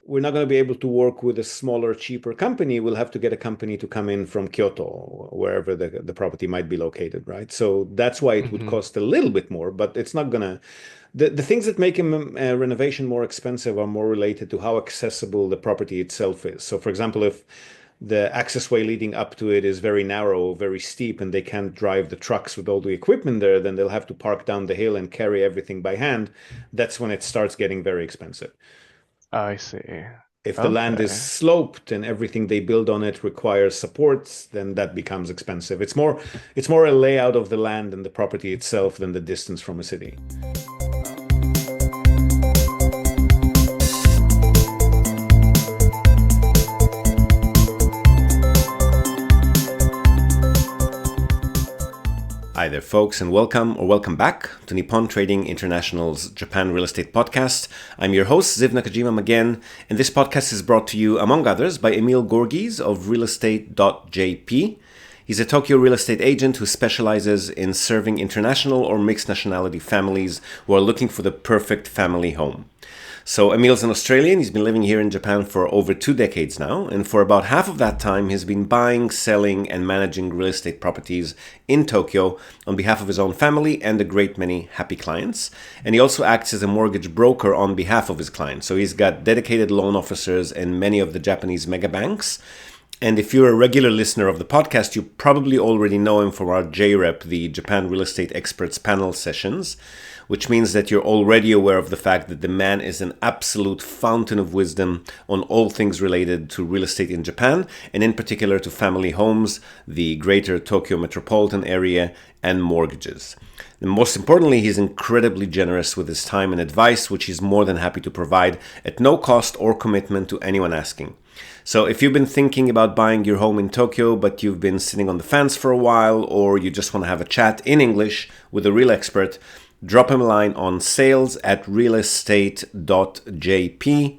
we're not going to be able to work with a smaller, cheaper company. We'll have to get a company to come in from Kyoto, or wherever the property might be located, right? So that's why it would Hmm. cost a little bit more, but it's not going to. The things that make a renovation more expensive are more related to how accessible the property itself is. So, for example, if the accessway leading up to it is very narrow, very steep, and they can't drive the trucks with all the equipment there, then they'll have to park down the hill and carry everything by hand. That's when it starts getting very expensive. I see. If the land is Okay. sloped and everything they build on it requires supports, then that becomes expensive. It's more a layout of the land and the property itself than the distance from a city. Hi there, folks, and welcome back to Nippon Trading International's Japan Real Estate Podcast. I'm your host, Ziv Nakajima again, and this podcast is brought to you, among others, by Emil Gorgies of realestate.jp. He's a Tokyo real estate agent who specializes in serving international or mixed nationality families who are looking for the perfect family home. So Emil's an Australian. He's been living here in Japan for over 2 decades now, and for about half of that time, he's been buying, selling, and managing real estate properties in Tokyo on behalf of his own family and a great many happy clients. And he also acts as a mortgage broker on behalf of his clients. So he's got dedicated loan officers in many of the Japanese mega banks. And if you're a regular listener of the podcast, you probably already know him from our JREP, the Japan Real Estate Experts panel sessions, which means that you're already aware of the fact that the man is an absolute fountain of wisdom on all things related to real estate in Japan, and in particular to family homes, the greater Tokyo metropolitan area, and mortgages. And most importantly, he's incredibly generous with his time and advice, which he's more than happy to provide at no cost or commitment to anyone asking. So if you've been thinking about buying your home in Tokyo, but you've been sitting on the fence for a while, or you just want to have a chat in English with a real expert, drop him a line on sales@realestate.jp.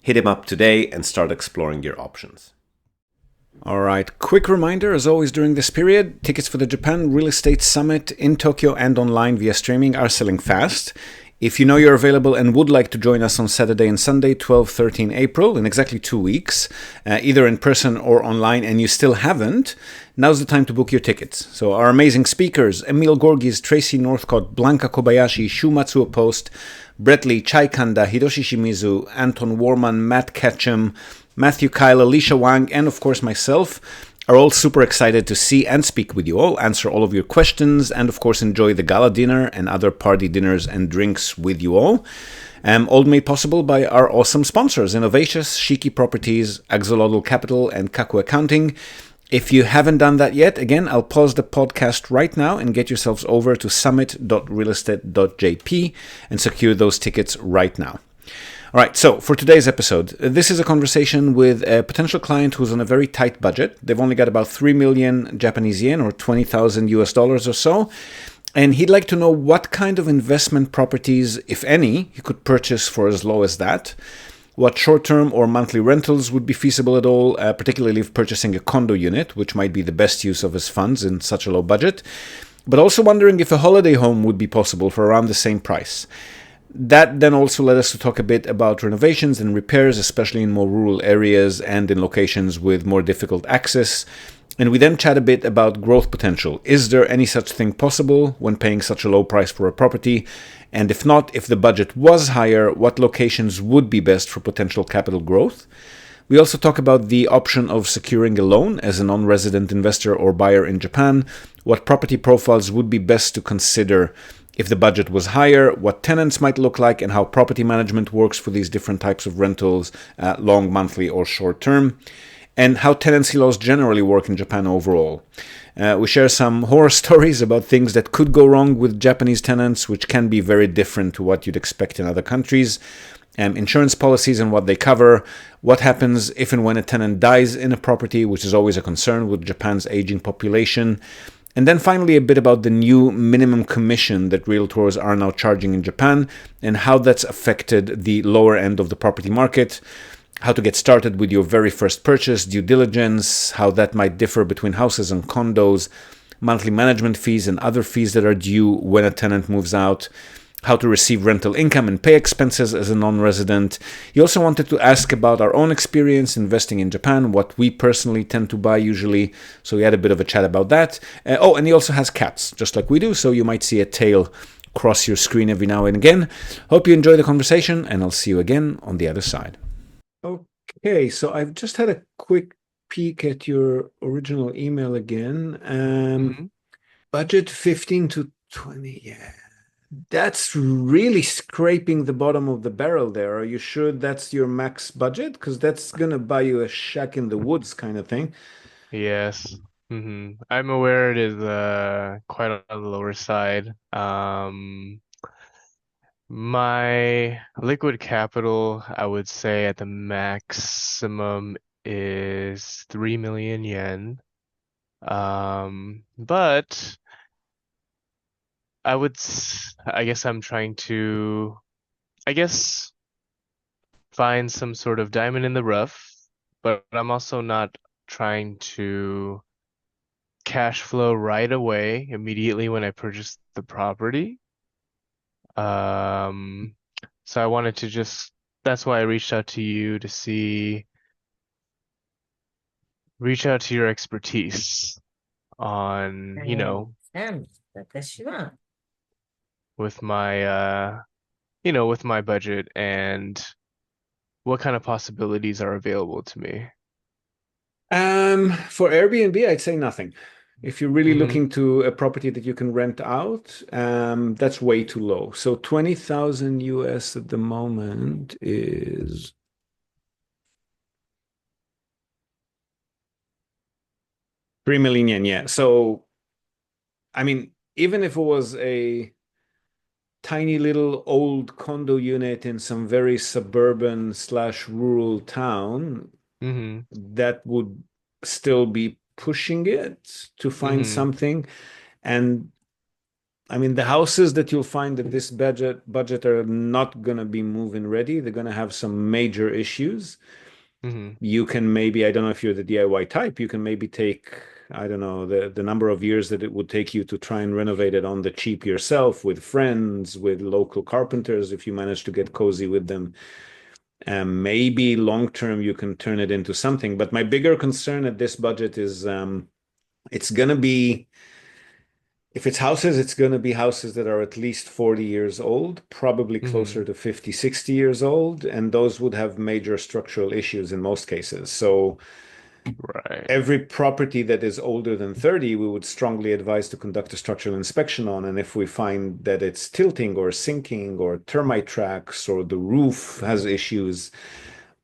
Hit him up today and start exploring your options. All right, quick reminder, as always during this period, tickets for the Japan Real Estate Summit in Tokyo and online via streaming are selling fast. If you know you're available and would like to join us on Saturday and Sunday, 12, 13 April, in exactly 2 weeks, either in person or online, and you still haven't, now's the time to book your tickets. So our amazing speakers, Emil Gorgies, Tracy Northcott, Blanca Kobayashi, Shu Matsuo Post, Brett Lee, Chai Kanda, Hiroshi Shimizu, Anton Warman, Matt Ketchum, Matthew Kyle, Alicia Wang, and of course myself, are all super excited to see and speak with you all, answer all of your questions, and of course enjoy the gala dinner and other party dinners and drinks with you all. All made possible by our awesome sponsors, Innovations, Shiki Properties, Axolotl Capital, and Kaku Accounting. If you haven't done that yet, again, I'll pause the podcast right now and get yourselves over to summit.realestate.jp and secure those tickets right now. All right, so for today's episode, this is a conversation with a potential client who's on a very tight budget. They've only got about 3 million Japanese yen or 20,000 US dollars or so. And he'd like to know what kind of investment properties, if any, he could purchase for as low as that. What short-term or monthly rentals would be feasible at all, particularly if purchasing a condo unit, which might be the best use of his funds in such a low budget. But also wondering if a holiday home would be possible for around the same price. That then also led us to talk a bit about renovations and repairs, especially in more rural areas and in locations with more difficult access. And we then chat a bit about growth potential. Is there any such thing possible when paying such a low price for a property? And if not, if the budget was higher, what locations would be best for potential capital growth? We also talk about the option of securing a loan as a non-resident investor or buyer in Japan, what property profiles would be best to consider if the budget was higher, what tenants might look like, and how property management works for these different types of rentals, long, monthly, or short term, and how tenancy laws generally work in Japan overall. We share some horror stories about things that could go wrong with Japanese tenants, which can be very different to what you'd expect in other countries. Insurance policies and what they cover, what happens if and when a tenant dies in a property, which is always a concern with Japan's aging population. And then finally, a bit about the new minimum commission that realtors are now charging in Japan and how that's affected the lower end of the property market, how to get started with your very first purchase, due diligence, how that might differ between houses and condos, monthly management fees and other fees that are due when a tenant moves out, how to receive rental income and pay expenses as a non-resident. He also wanted to ask about our own experience investing in Japan, what we personally tend to buy usually. So we had a bit of a chat about that. Oh, and he also has cats, just like we do. So you might see a tail cross your screen every now and again. Hope you enjoy the conversation, and I'll see you again on the other side. Okay, so I've just had a quick peek at your original email again. Hmm. Budget 15 to 20. Yeah. That's really scraping the bottom of the barrel there. Are you sure that's your max budget? Because that's gonna buy you a shack in the woods kind of thing. Yes. I'm aware it is quite on the lower side. My liquid capital, I would say at the maximum is 3 million yen. But I guess I'm trying to, I guess, find some sort of diamond in the rough, but I'm also not trying to cash flow right away, immediately when I purchase the property. Um, so I wanted to that's why I reached out to you to reach out to your expertise on, with my, with my budget and what kind of possibilities are available to me. For Airbnb, I'd say nothing. If you're really Mm-hmm. looking to a property that you can rent out, that's way too low. So 20,000 US at the moment is 3 million yen. Yeah. So, I mean, even if it was a tiny little old condo unit in some very suburban slash rural town, Mm-hmm. that would still be pushing it to find Mm-hmm. something. And I mean, the houses that you'll find at this budget are not going to be move-in ready. They're going to have some major issues. Mm-hmm. You can maybe, I don't know if you're the DIY type, you can maybe take, I don't know, the number of years that it would take you to try and renovate it on the cheap yourself with friends, with local carpenters, if you manage to get cozy with them. Maybe long term you can turn it into something. But my bigger concern at this budget is it's going to be, if it's houses, it's going to be houses that are at least 40 years old, probably Mm-hmm. closer to 50, 60 years old, and those would have major structural issues in most cases. So Right. every property that is older than 30, we would strongly advise to conduct a structural inspection on. And if we find that it's tilting or sinking or termite tracks or the roof has issues,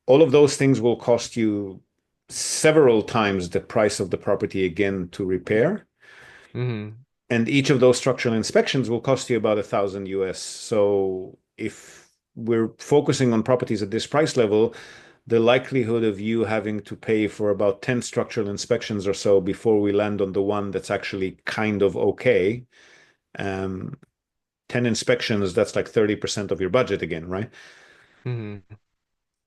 all of those things will cost you several times the price of the property again to repair. Mm-hmm. And each of those structural inspections will cost you about 1,000 US. So if we're focusing on properties at this price level, the likelihood of you having to pay for about 10 structural inspections or so before we land on the one that's actually kind of okay. Um, 10 inspections, that's like 30% of your budget again, right? Mm-hmm.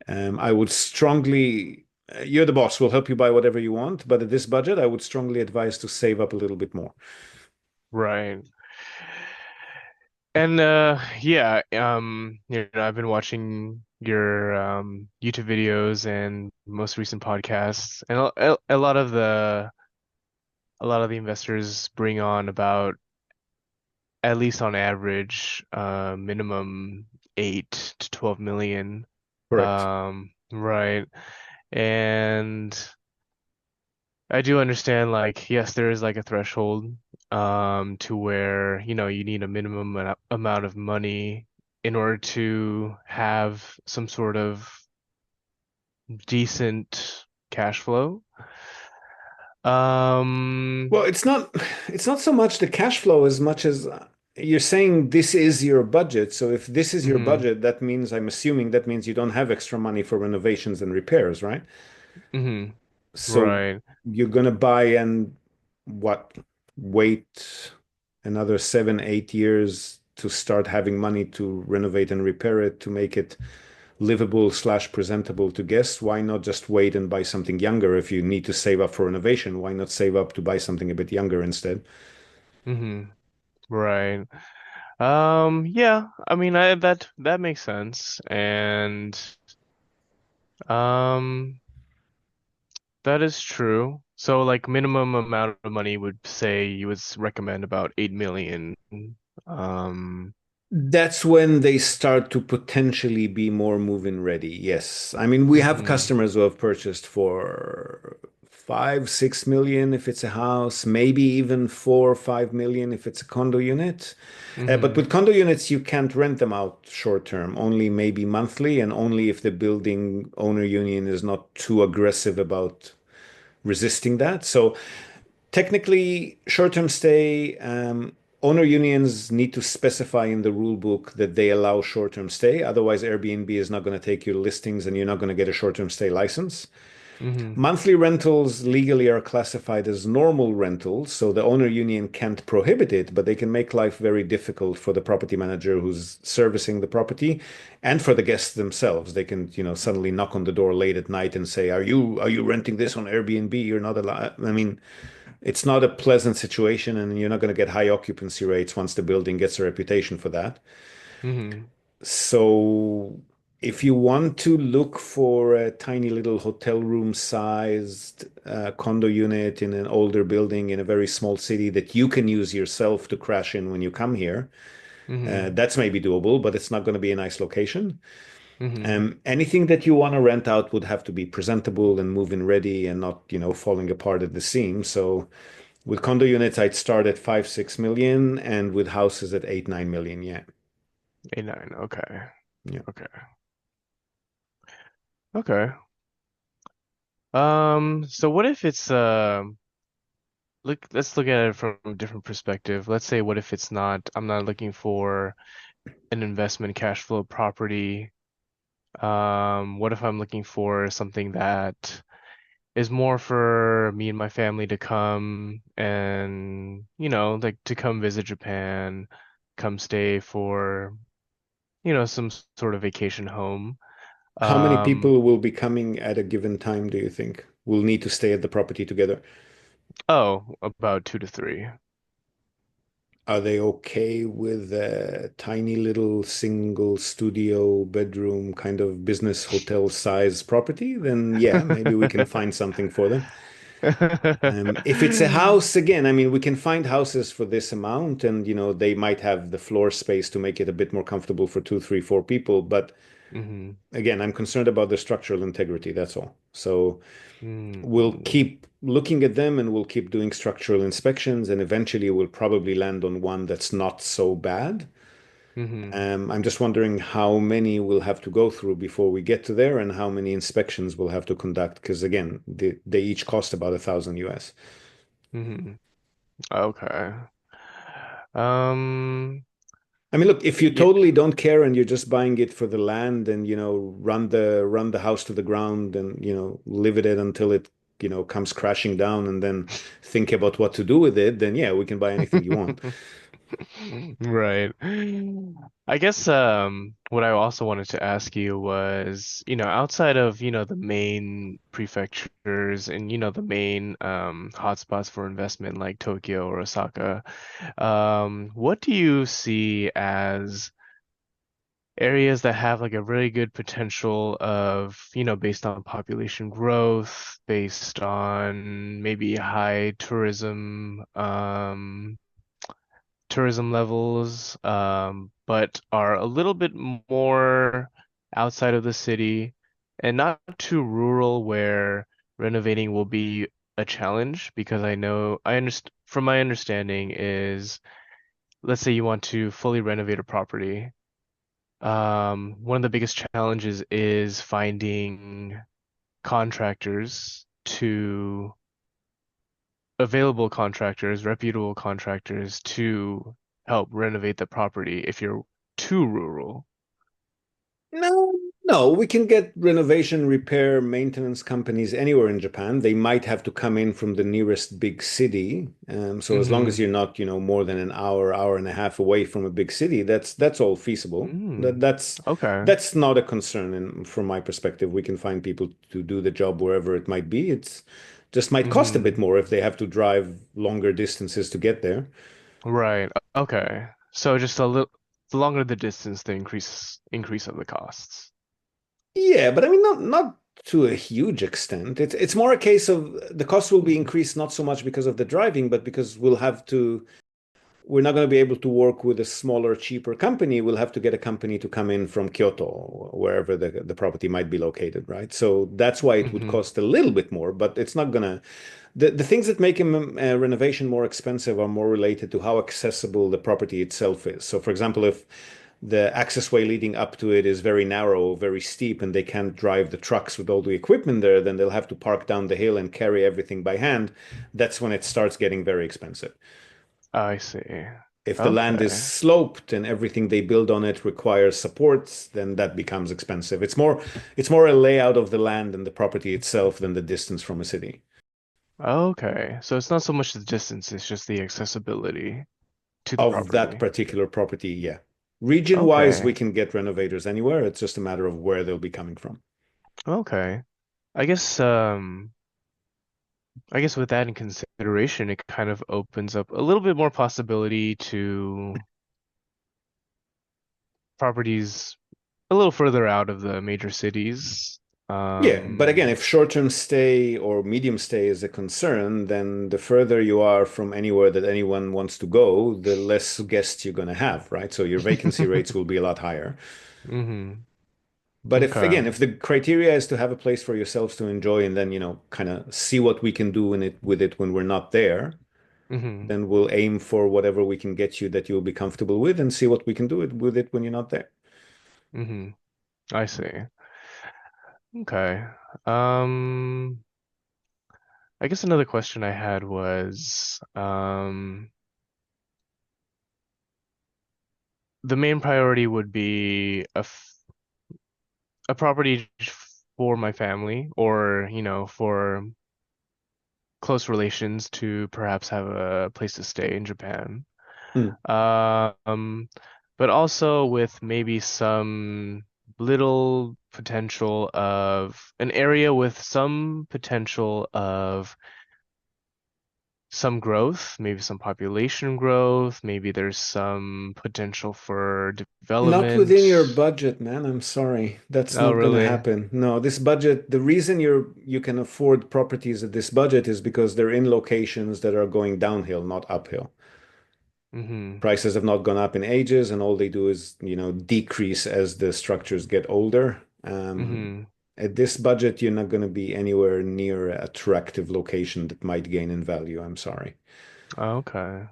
I would strongly, you're the boss, we'll help you buy whatever you want, but at this budget, I would strongly advise to save up a little bit more. Right. And yeah, I've been watching your YouTube videos and most recent podcasts, and a lot of the investors bring on about, at least on average, minimum 8 to 12 million. Correct. Right. And I do understand, like, yes, there is like a threshold to where, you need a minimum amount of money in order to have some sort of decent cash flow. Um, Well, it's not so much the cash flow as much as you're saying this is your budget. So if this is your mhm, budget, that means I'm assuming that means you don't have extra money for renovations and repairs, right? mhm, So right. you're gonna buy and what, wait another 7, 8 years to start having money to renovate and repair it to make it livable slash presentable to guests. Why not just wait and buy something younger? If you need to save up for renovation, why not save up to buy something a bit younger instead? Mhm, right. Yeah, I mean, that makes sense, and um, that is true. So, like, minimum amount of money would say you would recommend about 8 million. Um, That's when they start to potentially be more move-in ready. Yes. I mean, we have mhm, customers who have purchased for 5, 6 million if it's a house, maybe even 4 or 5 million if it's a condo unit. But mhm, with condo units, you can't rent them out short term, only maybe monthly, and only if the building owner union is not too aggressive about resisting that. So technically, short-term stay, owner unions need to specify in the rule book that they allow short-term stay. Otherwise, Airbnb is not going to take your listings and you're not going to get a short-term stay license. mhm, Monthly rentals legally are classified as normal rentals, so the owner union can't prohibit it, but they can make life very difficult for the property manager who's servicing the property and for the guests themselves. They can, suddenly knock on the door late at night and say, "Are you renting this on Airbnb? You're not allowed." I mean, it's not a pleasant situation, and you're not going to get high occupancy rates once the building gets a reputation for that. mhm, So, if you want to look for a tiny little hotel room sized condo unit in an older building in a very small city that you can use yourself to crash in when you come here, mhm, that's maybe doable, but it's not going to be a nice location. mhm. Anything that you want to rent out would have to be presentable and move-in ready and not, falling apart at the seams. So with condo units, I'd start at 5, 6 million, and with houses at 8, 9 million. Yeah. 8, 9. Okay, Yeah. okay, okay. So what if it's let's look at it from a different perspective. Let's say what if it's not, I'm not looking for an investment cash flow property. What if I'm looking for something that is more for me and my family to come and, like to come visit Japan, come stay for, some sort of vacation home. How many Um, people will be coming at a given time, do you think? Will need to stay at the property together? oh, about 2 to 3. Are they okay with a tiny little single studio bedroom kind of business hotel size property? Then yeah, maybe we can find something for them. If it's a house, again, I mean, we can find houses for this amount, and they might have the floor space to make it a bit more comfortable for two, three, four people. But hmm again, I'm concerned about the structural integrity. That's all. So we'll hmm keep looking at them and we'll keep doing structural inspections, and eventually we'll probably land on one that's not so bad. hmm I'm just wondering how many we'll have to go through before we get to there and how many inspections we'll have to conduct. Because again, they each cost about 1,000 US. hmm Okay. Um, I mean, look, if you yeah. totally don't care and you're just buying it for the land and, run the house to the ground and, live with it until it, comes crashing down and then think about what to do with it, then yeah, we can buy anything you want. Right. I guess what I also wanted to ask you was, outside of, the main prefectures and, the main hotspots for investment like Tokyo or Osaka, what do you see as areas that have like a really good potential of, based on population growth, based on maybe high tourism levels, but are a little bit more outside of the city and not too rural where renovating will be a challenge because I understand from my understanding is let's say you want to fully renovate a property. One of the biggest challenges is finding contractors to available contractors, reputable contractors to help renovate the property if you're too rural. No, no, we can get renovation, repair, maintenance companies anywhere in Japan. They might have to come in from the nearest big city. So as long as Mm-hmm. you're not, more than an hour, hour and a half away from a big city, that's all feasible. That Mm. that's Okay. that's not a concern. And from my perspective, we can find people to do the job wherever it might be. It's just might cost a bit Mm-hmm. more if they have to drive longer distances to get there. Right. Okay. So just a little, the longer the distance, the increase of the costs. Yeah, but I mean, not to a huge extent. It's more a case of the cost will be Mhm. increased not so much because of the driving, but because we're not going to be able to work with a smaller, cheaper company. We'll have to get a company to come in from Kyoto, or wherever the property might be located, right? So that's why it would Mhm. cost a little bit more, but it's not gonna. The things that make a renovation more expensive are more related to how accessible the property itself is. So, for example, if the accessway leading up to it is very narrow, very steep, and they can't drive the trucks with all the equipment there, then they'll have to park down the hill and carry everything by hand. That's when it starts getting very expensive. I see. If the land is Okay. sloped and everything they build on it requires supports, then that becomes expensive. It's more a layout of the land and the property itself than the distance from a city. Okay. So it's not so much the distance, it's just the accessibility to the Of that property. particular property, yeah. Region wise, we Okay. can get renovators anywhere. It's just a matter of where they'll be coming from. Okay. I guess I guess with that in consideration, it kind of opens up a little bit more possibility to properties a little further out of the major cities. Yeah, but again, Um, if short-term stay or medium stay is a concern, then the further you are from anywhere that anyone wants to go, the less guests you're going to have, right? So your vacancy rates will be a lot higher. hmm But if Okay. again, if the criteria is to have a place for yourselves to enjoy and then, kind of see what we can do in it with it when we're not there, hmm then we'll aim for whatever we can get you that you'll be comfortable with and see what we can do with it when you're not there. hmm I see. Okay. Um, I guess another question I had was, the main priority would be a property for my family or, for close relations to perhaps have a place to stay in Japan. Hmm. Um, but also with maybe some little potential of an area with some potential of some growth, maybe some population growth, maybe there's some potential for Not development. within your budget, man. I'm sorry. That's Oh, not going to really? happen. No, this budget, the reason you can afford properties at this budget is because they're in locations that are going downhill, not uphill. Mm-hmm. Prices have not gone up in ages, and all they do is, decrease as the structures get older. Mm-hmm. At this budget, you're not going to be anywhere near an attractive location that might gain in value. I'm sorry. Okay.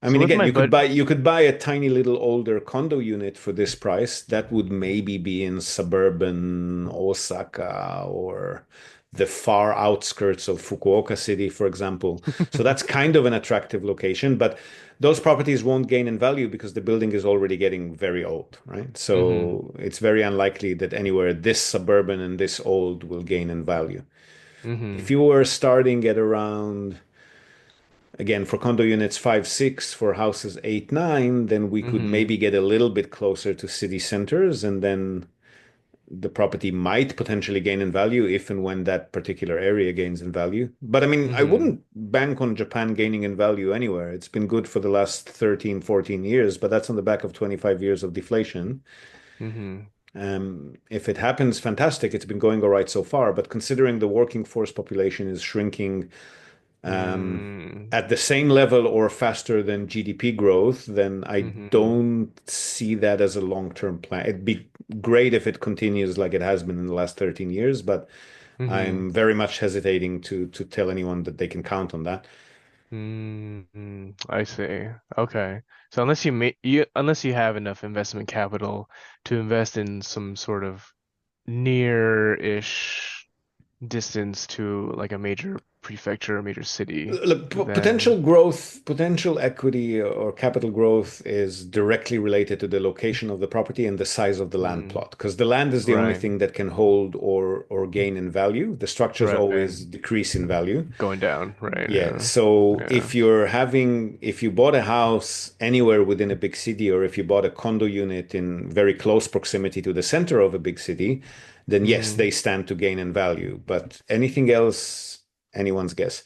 I So mean, with again, my bud you could buy a tiny little older condo unit for this price. That would maybe be in suburban Osaka or the far outskirts of Fukuoka City, for example. So that's kind of an attractive location, but those properties won't gain in value because the building is already getting very old, right? mm-hmm. So it's very unlikely that anywhere this suburban and this old will gain in value. If Mm-hmm. you were starting at around again, for condo units 5, 6, for houses 8, 9, then we could Mm-hmm. maybe get a little bit closer to city centers, and then the property might potentially gain in value if and when that particular area gains in value. But I mean, I Mm-hmm. wouldn't bank on Japan gaining in value anywhere. It's been good for the last 13, 14 years, but that's on the back of 25 years of deflation. Mm-hmm. If it happens, fantastic. It's been going all right so far. But considering the working force population is shrinking Mm-hmm. at the same level or faster than GDP growth, then I Mm-hmm. don't see that as a long-term plan. It'd be great if it continues like it has been in the last 13 years, but Mm-hmm. I'm very much hesitating to tell anyone that they can count on that. Mm-hmm. I see. Okay. So unless you have enough investment capital to invest in some sort of near-ish distance to like a major prefecture, a major city, Look, potential then growth, potential equity or capital growth is directly related to the location of the property and the size of the land mm, plot, because the land is the only right, thing that can hold or gain in value. The structures right, always decrease in value. going down, right, Yeah, yeah, so yeah, if you bought a house anywhere within a big city, or if you bought a condo unit in very close proximity to the center of a big city, then yes, mm, they stand to gain in value. But anything else, anyone's guess.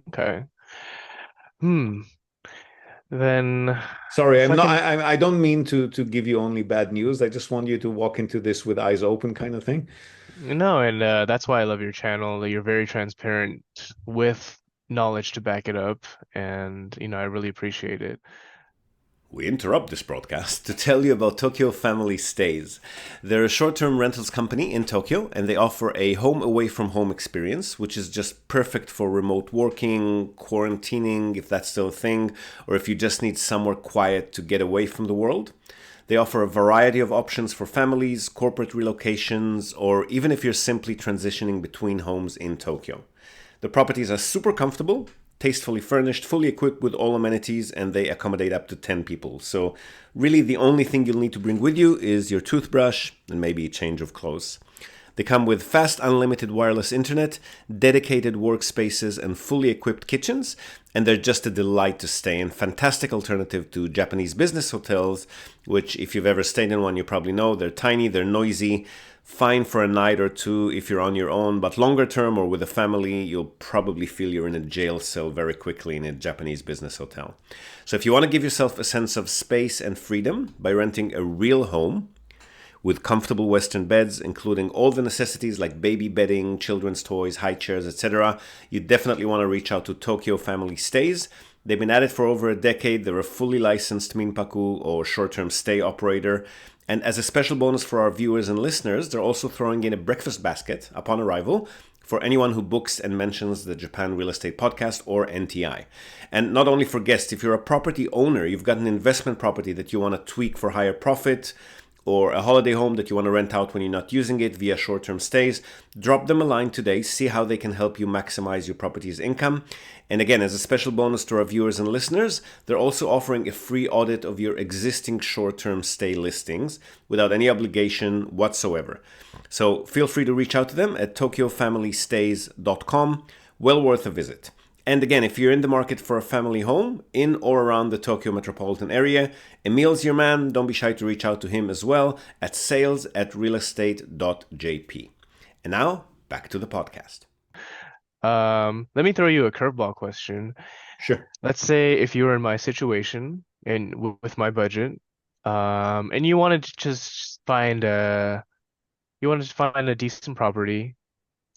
okay. Hmm. Then Sorry, if I'm I not. can, I don't mean to give you only bad news. I just want you to walk into this with eyes open, kind of thing. no, and that's why I love your channel. You're very transparent with knowledge to back it up, and I really appreciate it. We interrupt this broadcast to tell you about Tokyo Family Stays. They're a short term rentals company in Tokyo and they offer a home away from home experience, which is just perfect for remote working, quarantining, if that's still a thing, or if you just need somewhere quiet to get away from the world. They offer a variety of options for families, corporate relocations, or even if you're simply transitioning between homes in Tokyo. The properties are super comfortable, tastefully furnished, fully equipped with all amenities, and they accommodate up to 10 people. So, really, the only thing you'll need to bring with you is your toothbrush and maybe a change of clothes. They come with fast, unlimited wireless internet, dedicated workspaces, and fully equipped kitchens, and they're just a delight to stay in. Fantastic alternative to Japanese business hotels, which, if you've ever stayed in one, you probably know they're tiny, they're noisy, fine for a night or two if you're on your own, but longer term or with a family, you'll probably feel you're in a jail cell very quickly in a Japanese business hotel. So if you want to give yourself a sense of space and freedom by renting a real home with comfortable Western beds, including all the necessities like baby bedding, children's toys, high chairs, etc., you definitely want to reach out to Tokyo Family Stays. They've been at it for over a decade. They're a fully licensed Minpaku or short-term stay operator. And as a special bonus for our viewers and listeners, they're also throwing in a breakfast basket upon arrival for anyone who books and mentions the Japan Real Estate Podcast or NTI. And not only for guests, if you're a property owner, you've got an investment property that you want to tweak for higher profit, or a holiday home that you want to rent out when you're not using it via short-term stays, drop them a line today, see how they can help you maximize your property's income. And again, as a special bonus to our viewers and listeners, they're also offering a free audit of your existing short-term stay listings without any obligation whatsoever. So feel free to reach out to them at tokyofamilystays.com. Well worth a visit. And again, if you're in the market for a family home in or around the Tokyo metropolitan area, Emil's your man. Don't be shy to reach out to him as well at sales@realestate.jp. And now, back to the podcast. Let me throw you a curveball question. Sure. Let's say if you were in my situation and with my budget, and you wanted to find a decent property,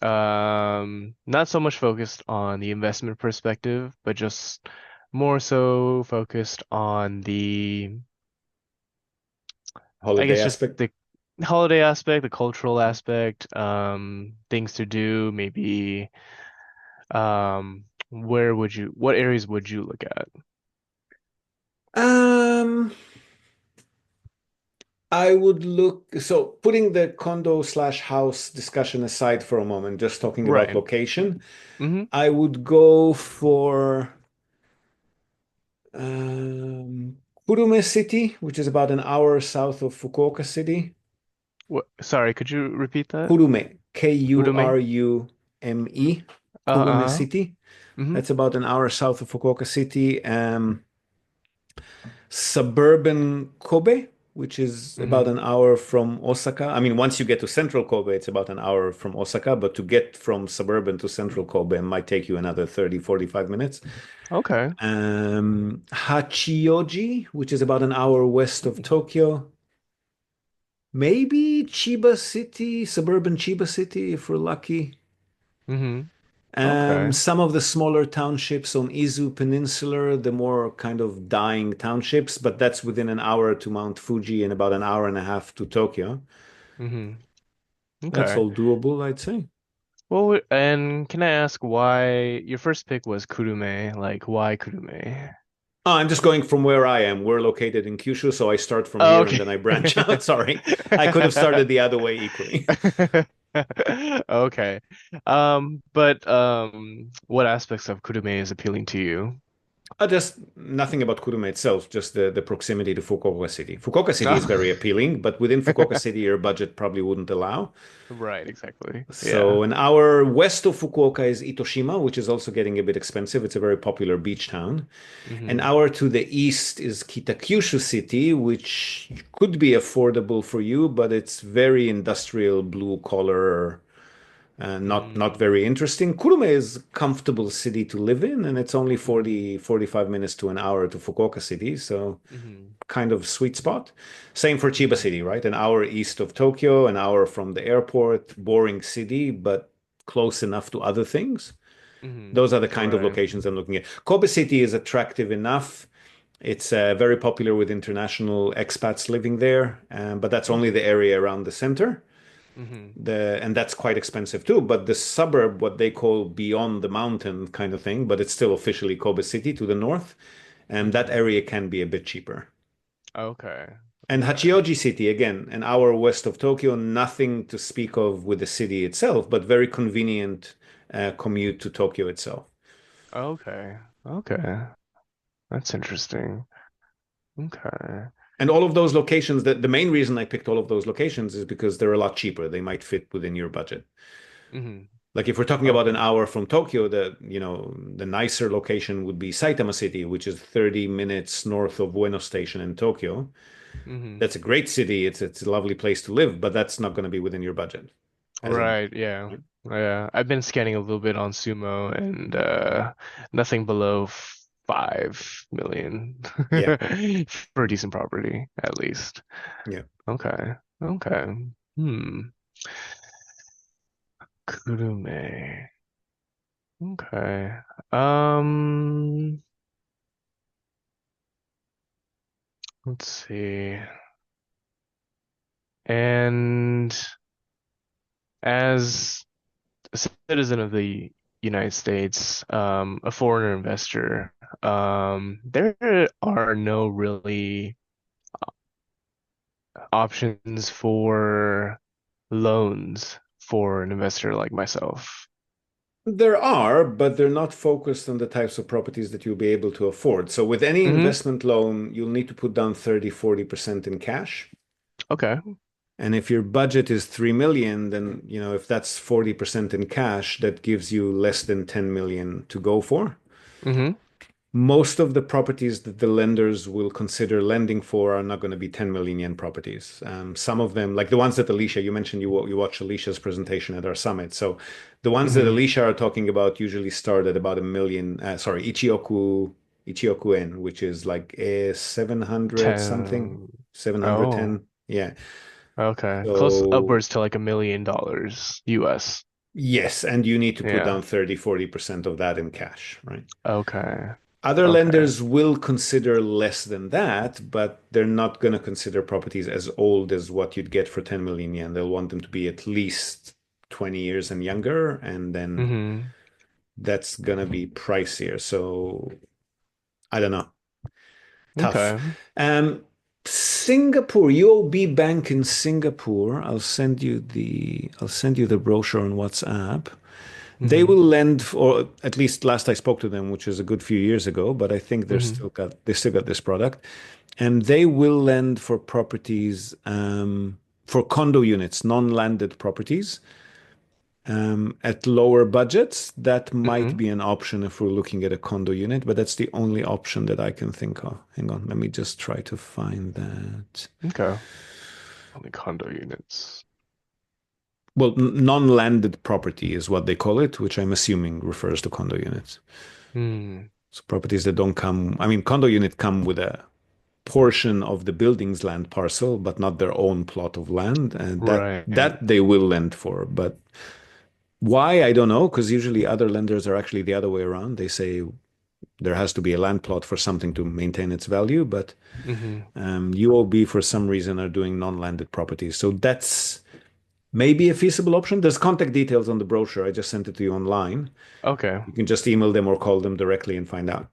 not so much focused on the investment perspective, but just more so focused on I Holiday guess just aspect. the holiday aspect, the cultural aspect, things to do, maybe, what areas would you look at? Um, I would look, so putting the condo slash house discussion aside for a moment, just talking about Right. location, Mm-hmm. I would go for Kurume City, which is about an hour south of Fukuoka City. Sorry, could you repeat that? Kurume, Udume? Kurume, Kurume Uh-huh. City. Mm-hmm. That's about an hour south of Fukuoka City. Suburban Kobe, which is about Mm-hmm. an hour from Osaka. I mean, once you get to central Kobe, it's about an hour from Osaka, but to get from suburban to central Kobe might take you another 30, 45 minutes. Okay. Hachioji, which is about an hour west of Tokyo. Maybe Chiba City, suburban Chiba City, if we're lucky. Mm-hmm. Okay. Some of the smaller townships on Izu Peninsula, the more kind of dying townships, but that's within an hour to Mount Fuji and about an hour and a half to Tokyo. Mm-hmm. That's Okay. all doable, I'd say. Well, and can I ask why your first pick was Kurume? Like, why Kurume? Oh, I'm just going from where I am. We're located in Kyushu, so I start from Oh, here and okay. then I branch out. Sorry. I could have started the other way equally. Okay. But what aspects of Kurume is appealing to you? Just nothing about Kurume itself, just the proximity to Fukuoka City. Fukuoka City is very appealing, but within Fukuoka City, your budget probably wouldn't allow. Right, exactly. Yeah. So an hour west of Fukuoka is Itoshima, which is also getting a bit expensive. It's a very popular beach town. An Mm-hmm. hour to the east is Kitakyushu City, which could be affordable for you, but it's very industrial, blue collar, Not Mm, very interesting. Kurume is a comfortable city to live in, and it's only mm, 45 minutes to an hour to Fukuoka City, so mm, kind of sweet spot. Same for Chiba mm, City, right? An hour east of Tokyo, an hour from the airport, boring city, but close enough to other things. mm. Those are the kind of Right. locations I'm looking at. Kobe City is attractive enough. It's very popular with international expats living there, but that's only the Mm, area around the center. mm, And that's quite expensive too. But the suburb, what they call beyond the mountain kind of thing, but it's still officially Kobe City to the north, and that mm. area can be a bit cheaper. Okay. And Okay. Hachioji City, again, an hour west of Tokyo, nothing to speak of with the city itself, but very convenient commute to Tokyo itself. Okay. Okay. That's interesting. Okay. And all of those locations, the main reason I picked all of those locations is because they're a lot cheaper. They might fit within your budget. Mm. Like if we're talking about an Okay. hour from Tokyo, the nicer location would be Saitama City, which is 30 minutes north of Ueno Station in Tokyo. Mm. That's a great city. It's a lovely place to live, but that's not going to be within your budget. As in, Right, yeah. Yeah. I've been scanning a little bit on Sumo and nothing below 5 million yeah, for a decent property, at least. yeah. Okay. Okay. Hmm. Kurume. Okay. Um, let's see. And as a citizen of the United States, a foreigner investor, there are no really options for loans for an investor like myself. There are, but they're not focused on the types of properties that you'll be able to afford. So with any Hmm. investment loan, you'll need to put down 30-40% in cash. Okay. And if your budget is 3 million, then, if that's 40% in cash, that gives you less than 10 million to go for. Hmm. Most of the properties that the lenders will consider lending for are not going to be 10 million yen properties. Some of them, like the ones that Alicia, you mentioned you watched Alicia's presentation at our summit. So the ones that Hmm. Alicia are talking about usually start at about a million, Ichioku en, which is like a 700 something, 10. Oh, 710. Yeah. okay. Close So upwards to like $1 million US. yes, and you need to put Yeah. down 30-40% of that in cash, right? Okay. Other Okay. lenders will consider less than that, but they're not going to consider properties as old as what you'd get for 10 million yen. They'll want them to be at least 20 years and younger, and then Hmm. that's going to be pricier. So I don't know. Tough. Okay. Um, Singapore, UOB Bank in Singapore. I'll send you the brochure on WhatsApp. They Hmm. will lend, or at least last I spoke to them, which is a good few years ago, but I think Hmm. they still got this product, and they will lend for properties, for condo units, non-landed properties, at lower budgets. That might Hmm. be an option if we're looking at a condo unit, but that's the only option that I can think of. Hang on, let me just try to find that. Okay. Only condo units. Well, non-landed property is what they call it, which I'm assuming refers to condo units. Hmm. So properties that don't come, I mean, condo unit come with a portion of the building's land parcel, but not their own plot of land, and that Right. that they will lend for. But why, I don't know, because usually other lenders are actually the other way around. They say there has to be a land plot for something to maintain its value, but Hmm. UOB for some reason are doing non-landed properties. So that's maybe a feasible option. There's contact details on the brochure. I just sent it to you online. Okay. You can just email them or call them directly and find out.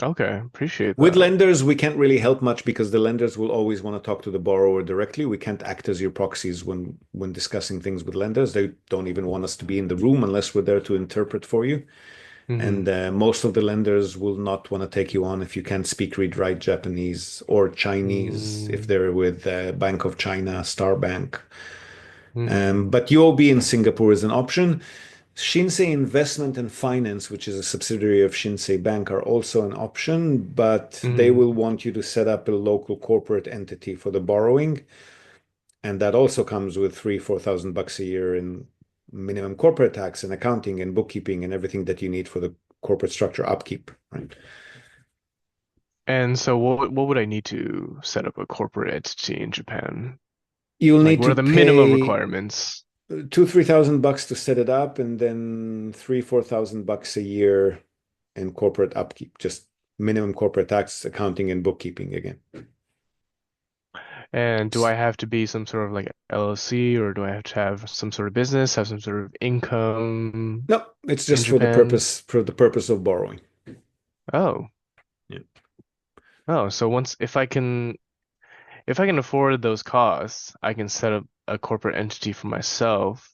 Okay. Appreciate With that. lenders, we can't really help much because the lenders will always want to talk to the borrower directly. We can't act as your proxies when discussing things with lenders. They don't even want us to be in the room unless we're there to interpret for you. And Hmm. most of the lenders will not want to take you on if you can't speak, read, write Japanese or Chinese, if Hmm. they're with Bank of China, Star Bank. Hmm. But UOB in Singapore is an option. Shinsei Investment and Finance, which is a subsidiary of Shinsei Bank, are also an option, but they Hmm. will want you to set up a local corporate entity for the borrowing. And that also comes with 3,000-4,000 bucks a year in minimum corporate tax and accounting and bookkeeping and everything that you need for the corporate structure upkeep, right? And so what would I need to set up a corporate entity in Japan? You'll Like need what to are the minimum pay requirements? $2,000-3,000 to set it up, and then 3,000-4,000 bucks a year in corporate upkeep, just minimum corporate tax, accounting, and bookkeeping again. And do I have to be some sort of like LLC, or do I have to have some sort of business, have some sort of income No, it's in just Japan? for the purpose of borrowing. Oh, Yeah. oh, so once if I can afford those costs, I can set up a corporate entity for myself,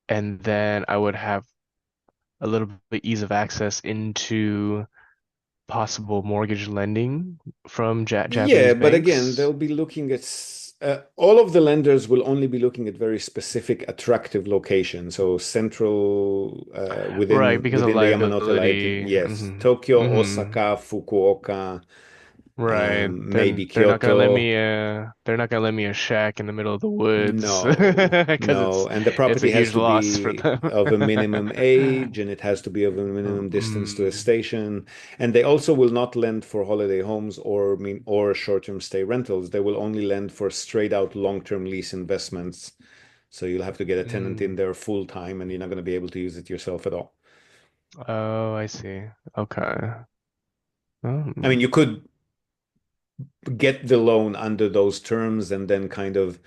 and then I would have a little bit ease of access into possible mortgage lending from Yeah, Japanese but again, banks. they'll be looking at all of the lenders will only be looking at very specific, attractive locations. So central Right, because of within the Yamanote Light, liability. yes, Tokyo, Hmm. Osaka, Fukuoka, Right. maybe They're not gonna lend Kyoto. me a shack in the middle of the woods No, because no. And the it's a property has huge to loss for be them. of a minimum age and it has to be of a minimum distance to a Mm, station. And they also will not lend for holiday homes or short-term stay rentals. They will only lend for straight out long-term lease investments. So you'll have to get a tenant in mm. there full time and you're not going to be able to use it yourself at all. Oh, I see. Okay. I mean, Mm. you could get the loan under those terms and then kind of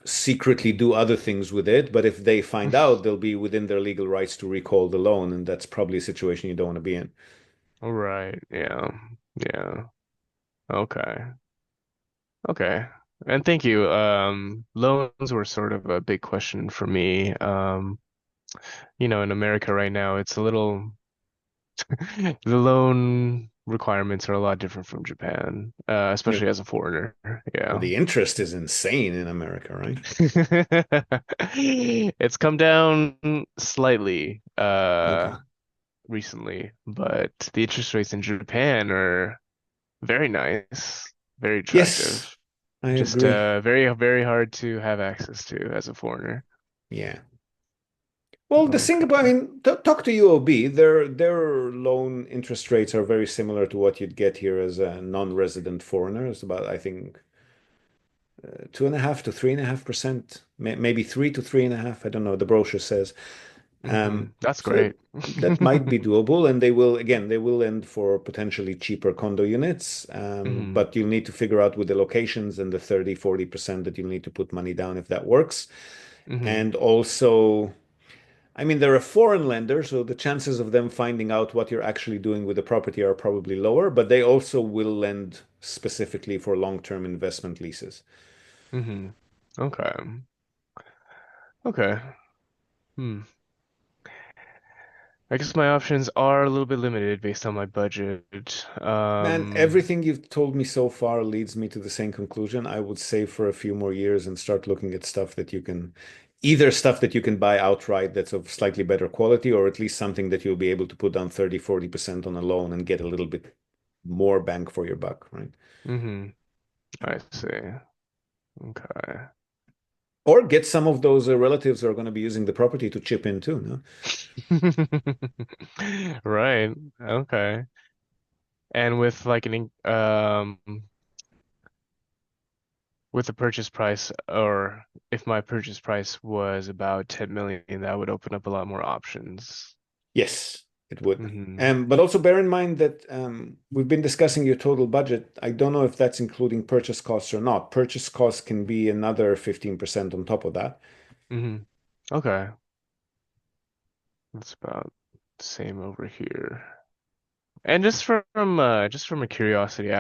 secretly do other things with it. But if they find out, they'll be within their legal rights to recall the loan, and that's probably a situation you don't want to be in. All right. Yeah. Yeah. Okay. Okay. And thank you. Loans were sort of a big question for me. In America right now, it's a little the loan requirements are a lot different from Japan, Yeah. especially as a foreigner. Well, Yeah. the interest is insane in America, right? It's come down slightly Okay. recently, but the interest rates in Japan are very nice, very Yes, attractive. I Just agree. very, very hard to have access to as a foreigner. Yeah. Well, the Singapore, I Okay. mean, talk to UOB. Their loan interest rates are very similar to what you'd get here as a non-resident foreigner. It's about, I think, 2.5 to 3.5%, maybe 3 to 3.5. I don't know. The brochure says. That's So great. that might be doable, and they will lend for potentially cheaper condo units, Hmm. but you'll need to figure out with the locations and the 30-40% that you'll need to put money down if that works. Hmm. And also, I mean, they're a foreign lender, so the chances of them finding out what you're actually doing with the property are probably lower, but they also will lend specifically for long-term investment leases. Hmm. Okay. Okay. Hmm. I guess my options are a little bit limited based on my budget. Man, everything you've told me so far leads me to the same conclusion. I would save for a few more years and start looking at stuff that you can, either stuff that you can buy outright that's of slightly better quality, or at least something that you'll be able to put down 30-40% on a loan and get a little bit more bang for your buck, right? hmm I see. Okay. Or get some of those relatives who are going to be using the property to chip in too, no? Right. Okay. And with like with the purchase price, or if my purchase price was about 10 million, that would open up a lot more options. Yes, it would. Hmm. But also bear in mind that we've been discussing your total budget. I don't know if that's including purchase costs or not. Purchase costs can be another 15% on top of that. Hmm. Okay. That's about the same over here. And just from a curiosity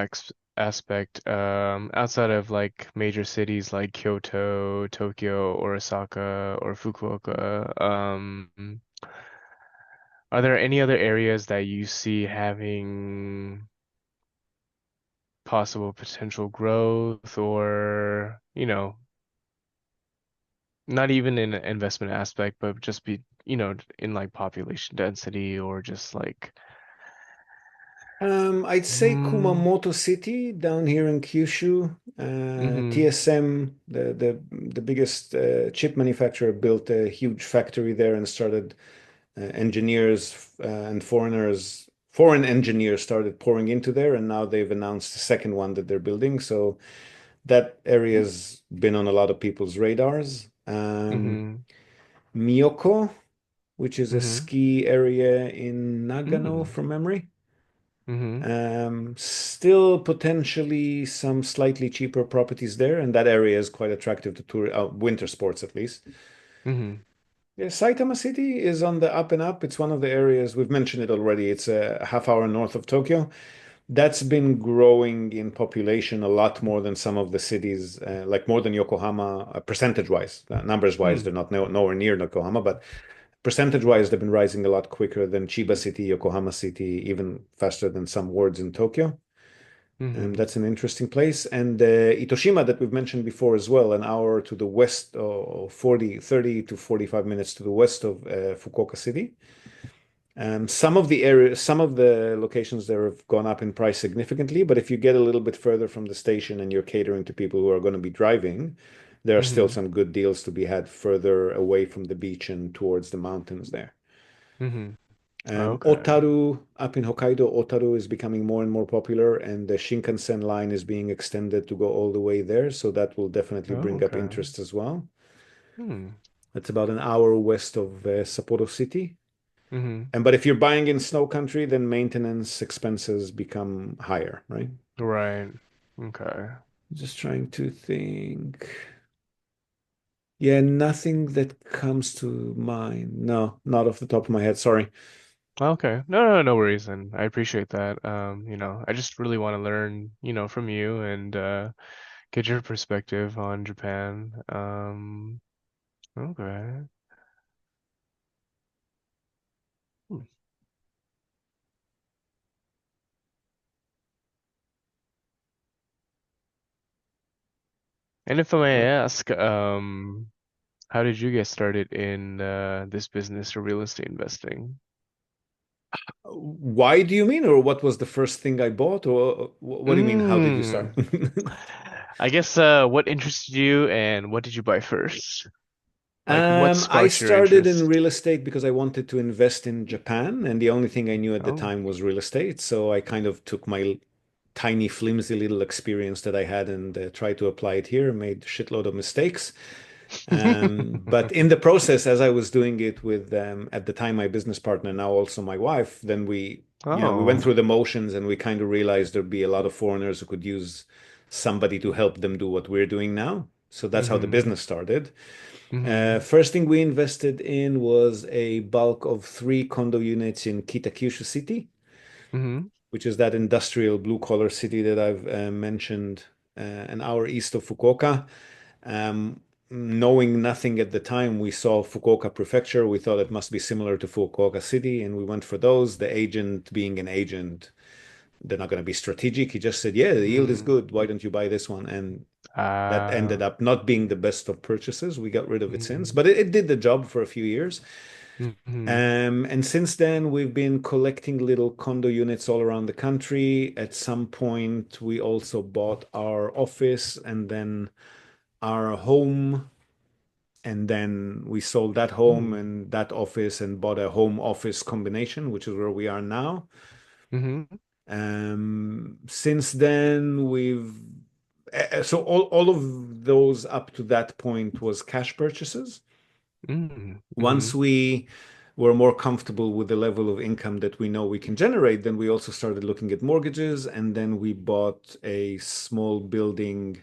aspect, outside of like major cities like Kyoto, Tokyo, or Osaka or Fukuoka, are there any other areas that you see having possible potential growth or, not even in an investment aspect, but just in like population density or just like I'd say Mm, Kumamoto City down here in Kyushu. mm-hmm. TSM, the biggest chip manufacturer, built a huge factory there and started engineers and foreign engineers started pouring into there, and now they've announced the second one that they're building. So that area's been on a lot of people's radars. Mm-hmm. Miyoko, which is a Mm-hmm. ski area in Nagano Mm, from memory. mm-hmm. Still potentially some slightly cheaper properties there, and that area is quite attractive to winter sports at least. Mm-hmm. Yeah, Saitama City is on the up and up. It's one of the areas we've mentioned it already. It's a half hour north of Tokyo. That's been growing in population a lot more than some of the cities, like more than Yokohama, percentage-wise. Numbers-wise, they're Mm, not nowhere near Yokohama, but percentage-wise, they've been rising a lot quicker than Chiba City, Yokohama City, even faster than some wards in Tokyo. mm-hmm. That's an interesting place. And Itoshima, that we've mentioned before as well, an hour to the west, or 30 to 45 minutes to the west of Fukuoka City. Some of the locations there have gone up in price significantly, but if you get a little bit further from the station and you're catering to people who are going to be driving, there are still Mm-hmm. some good deals to be had further away from the beach and towards the mountains there. Mm-hmm. Okay. Otaru, up in Hokkaido, Otaru is becoming more and more popular, and the Shinkansen line is being extended to go all the way there. So that will definitely bring up Okay. interest as well. Hmm. It's about an hour west of Sapporo City. Mm-hmm. And but if you're buying in snow country, then maintenance expenses become higher, right? Right. Okay. Just trying to think. Yeah, nothing that comes to mind. No, not off the top of my head. Sorry. Okay. No worries, and I appreciate that. I just really want to learn, from you and get your perspective on Japan. Okay. Hmm. And if I may ask, how did you get started in this business or real estate investing? Why do you mean, or what was the first thing I bought, or what do you mean? How did you start? Mm. I guess what interested you and what did you buy first? Like what I sparked your started in interest? real estate because I wanted to invest in Japan, and the only thing I knew at the Oh. time was real estate. So I kind of took my tiny, flimsy little experience that I had and tried to apply it here, made a shitload of mistakes. But in the process, as I was doing it with at the time my business partner, now also my wife, then we went Oh. through the motions and we kind of realized there'd be a lot of foreigners who could use somebody to help them do what we're doing now. So that's how the Mm-hmm. business started. Mm-hmm. First thing we invested in was a bulk of 3 condo units in Kitakyushu City, Mm-hmm. which is that industrial blue collar city that I've mentioned, an hour east of Fukuoka. Knowing nothing at the time, we saw Fukuoka Prefecture. We thought it must be similar to Fukuoka City, and we went for those. The agent, being an agent, they're not going to be strategic. He just said, "Yeah, the yield is Mm-hmm. good. Why don't you buy this one?" And that ended Uh, up not being the best of purchases. We got rid of it since, mm-hmm. but it did the job for a few years. Mm-hmm. And since then, we've been collecting little condo units all around the country. At some point, we also bought our office and then our home. And then we sold that home Mm-hmm. and that office and bought a home office combination, which is where we are now. Mm-hmm. Since then, so all of those up to that point was cash purchases. Mm-hmm. Once Mm-hmm. we were more comfortable with the level of income that we know we can generate, then we also started looking at mortgages, and then we bought a small building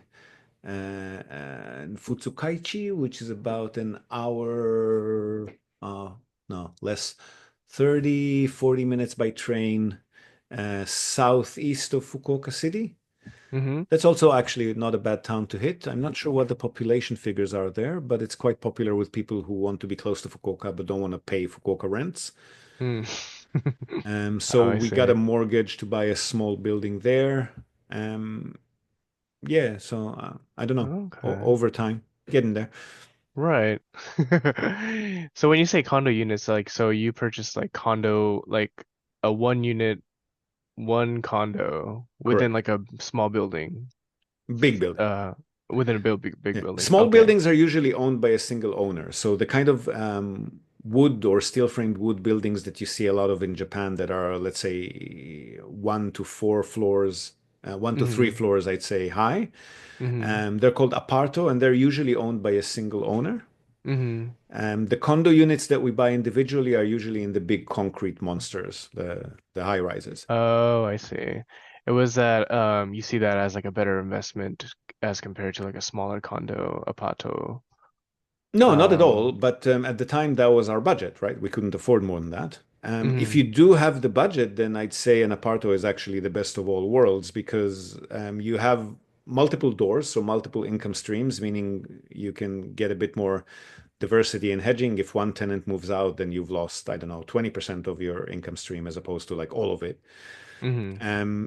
in Futsukaichi, which is about an hour, no, less, 30, 40 minutes by train, southeast of Fukuoka City. Mm-hmm. That's also actually not a bad town to hit. I'm not sure what the population figures are there, but it's quite popular with people who want to be close to Fukuoka but don't want to pay Fukuoka rents. Mm. So Oh, I we got a see. mortgage to buy a small building there. Um, yeah, so I don't know. Okay. Over time, getting there. Right. So when you say condo units, like, so you purchased like condo, like a one unit one condo within Correct. like a small building. Big building. Uh, within a big Yeah. building. Small Okay. buildings are usually owned by a single owner. So the kind of wood or steel framed wood buildings that you see a lot of in Japan that are, let's say, 1 to 4 floors, 1 to 3 floors, I'd say, high. Mm-hmm. They're called aparto, and they're usually owned by a single owner. Mm-hmm. The condo units that we buy individually are usually in the big concrete monsters, the high rises. Oh, I see. It was that you see that as like a better investment as compared to like a smaller condo, apato. No, not at all. Um, But at the time, that was our budget, right? We couldn't afford more than that. If you mhm, do have the budget, then I'd say an aparto is actually the best of all worlds because you have multiple doors, so multiple income streams, meaning you can get a bit more diversity in hedging. If one tenant moves out, then you've lost, I don't know, 20% of your income stream as opposed to like all of it. mhm,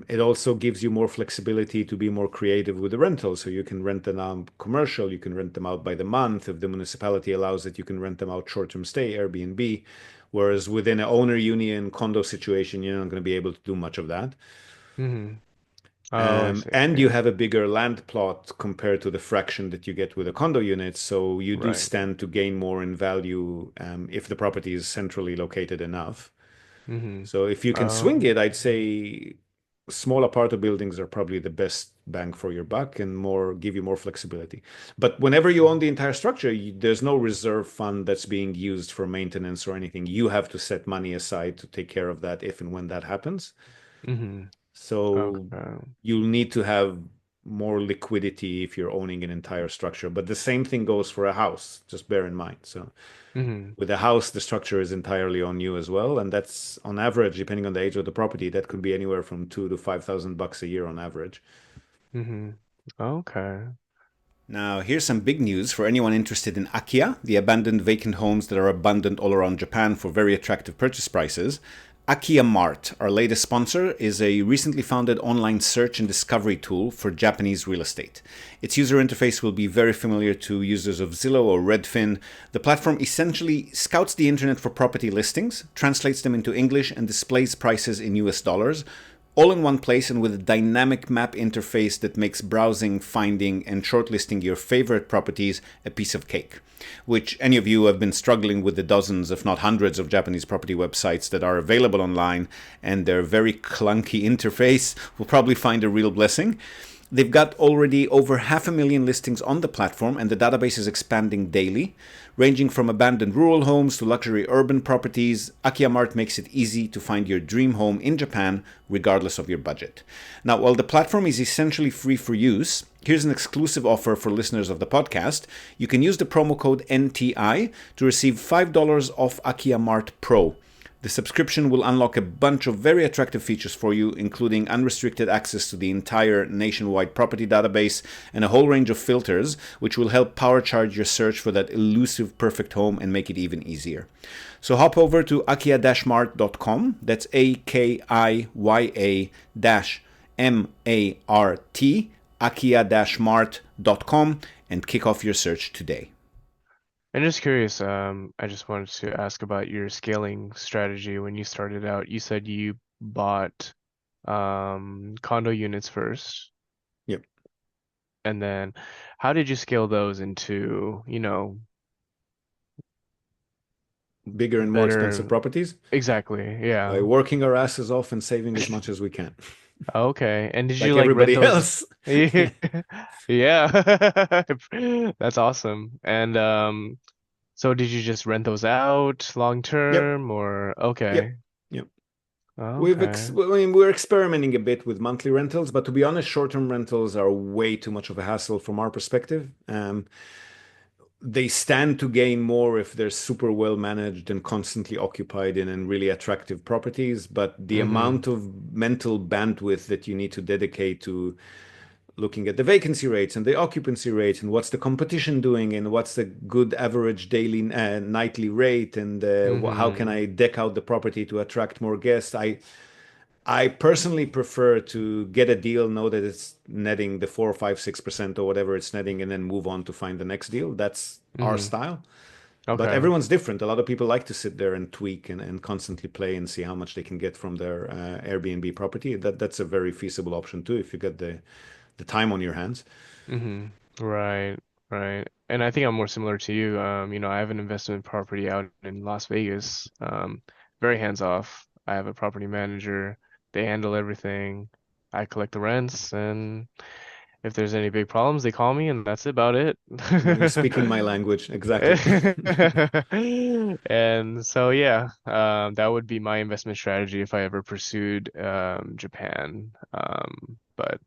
It also gives you more flexibility to be more creative with the rental. So you can rent them out commercial, you can rent them out by the month. If the municipality allows it, you can rent them out short-term stay, Airbnb. Whereas within an owner union condo situation, you're not going to be able to do much of that. mhm. Oh, I see. And you Yeah. have a bigger land plot compared to the fraction that you get with a condo unit. So you do Right. stand to gain more in value if the property is centrally located enough. Mhm. So if you can swing Oh. it, I'd say small apartment buildings are probably the best bang for your buck and more give you more flexibility. But whenever you own the entire structure, there's no reserve fund that's being used for maintenance or anything. You have to set money aside to take care of that if and when that happens. Mhm. So Okay. you'll need to have more liquidity if you're owning an entire structure. But the same thing goes for a house, just bear in mind. So Mhm. with a house, the structure is entirely on you as well, and that's on average, depending on the age of the property, that could be anywhere from $2,000 to $5,000 a year on average. Mhm. Okay. Now, here's some big news for anyone interested in Akia, the abandoned vacant homes that are abundant all around Japan for very attractive purchase prices. Akia Mart, our latest sponsor, is a recently founded online search and discovery tool for Japanese real estate. Its user interface will be very familiar to users of Zillow or Redfin. The platform essentially scouts the internet for property listings, translates them into English, and displays prices in US dollars, all in one place and with a dynamic map interface that makes browsing, finding, and shortlisting your favorite properties a piece of cake. Which any of you who have been struggling with the dozens, if not hundreds, of Japanese property websites that are available online and their very clunky interface will probably find a real blessing. They've got already over 500,000 listings on the platform, and the database is expanding daily. Ranging from abandoned rural homes to luxury urban properties, Akiyamart makes it easy to find your dream home in Japan, regardless of your budget. Now, while the platform is essentially free for use, here's an exclusive offer for listeners of the podcast. You can use the promo code NTI to receive $5 off Akiyamart Pro. The subscription will unlock a bunch of very attractive features for you, including unrestricted access to the entire nationwide property database and a whole range of filters, which will help power charge your search for that elusive perfect home and make it even easier. So hop over to akia-mart.com, that's AKIYA-MART, akia-mart.com, and kick off your search today. And just curious, I just wanted to ask about your scaling strategy when you started out. You said you bought condo units first, Yep. and then how did you scale those into, Bigger and more expensive better? Properties Exactly, by yeah. working our asses off and saving as much as we can, Okay. And did you like like rent everybody those? else. Yeah. That's awesome. And so did you just rent those out long Yep. term or Yep. okay. Yep. Okay. I mean, we're experimenting a bit with monthly rentals, but to be honest, short-term rentals are way too much of a hassle from our perspective. They stand to gain more if they're super well managed and constantly occupied in really attractive properties. But the Mm-hmm. amount of mental bandwidth that you need to dedicate to looking at the vacancy rates and the occupancy rate and what's the competition doing and what's the good average daily nightly rate and how can Mm-hmm. I deck out the property to attract more guests. I personally prefer to get a deal, know that it's netting the 4 or 5 6% or whatever it's netting, and then move on to find the next deal. That's our Mm-hmm. style. But Okay. everyone's different. A lot of people like to sit there and tweak and constantly play and see how much they can get from their Airbnb property. That's a very feasible option too if you get the time on your hands. hmm Right, right. And I think I'm more similar to you. I have an investment property out in Las Vegas. Very hands off. I have a property manager. They handle everything. I collect the rents, and if there's any big problems, they call me, and that's about it. You're speaking my language, exactly. And so, yeah, that would be my investment strategy if I ever pursued Japan. But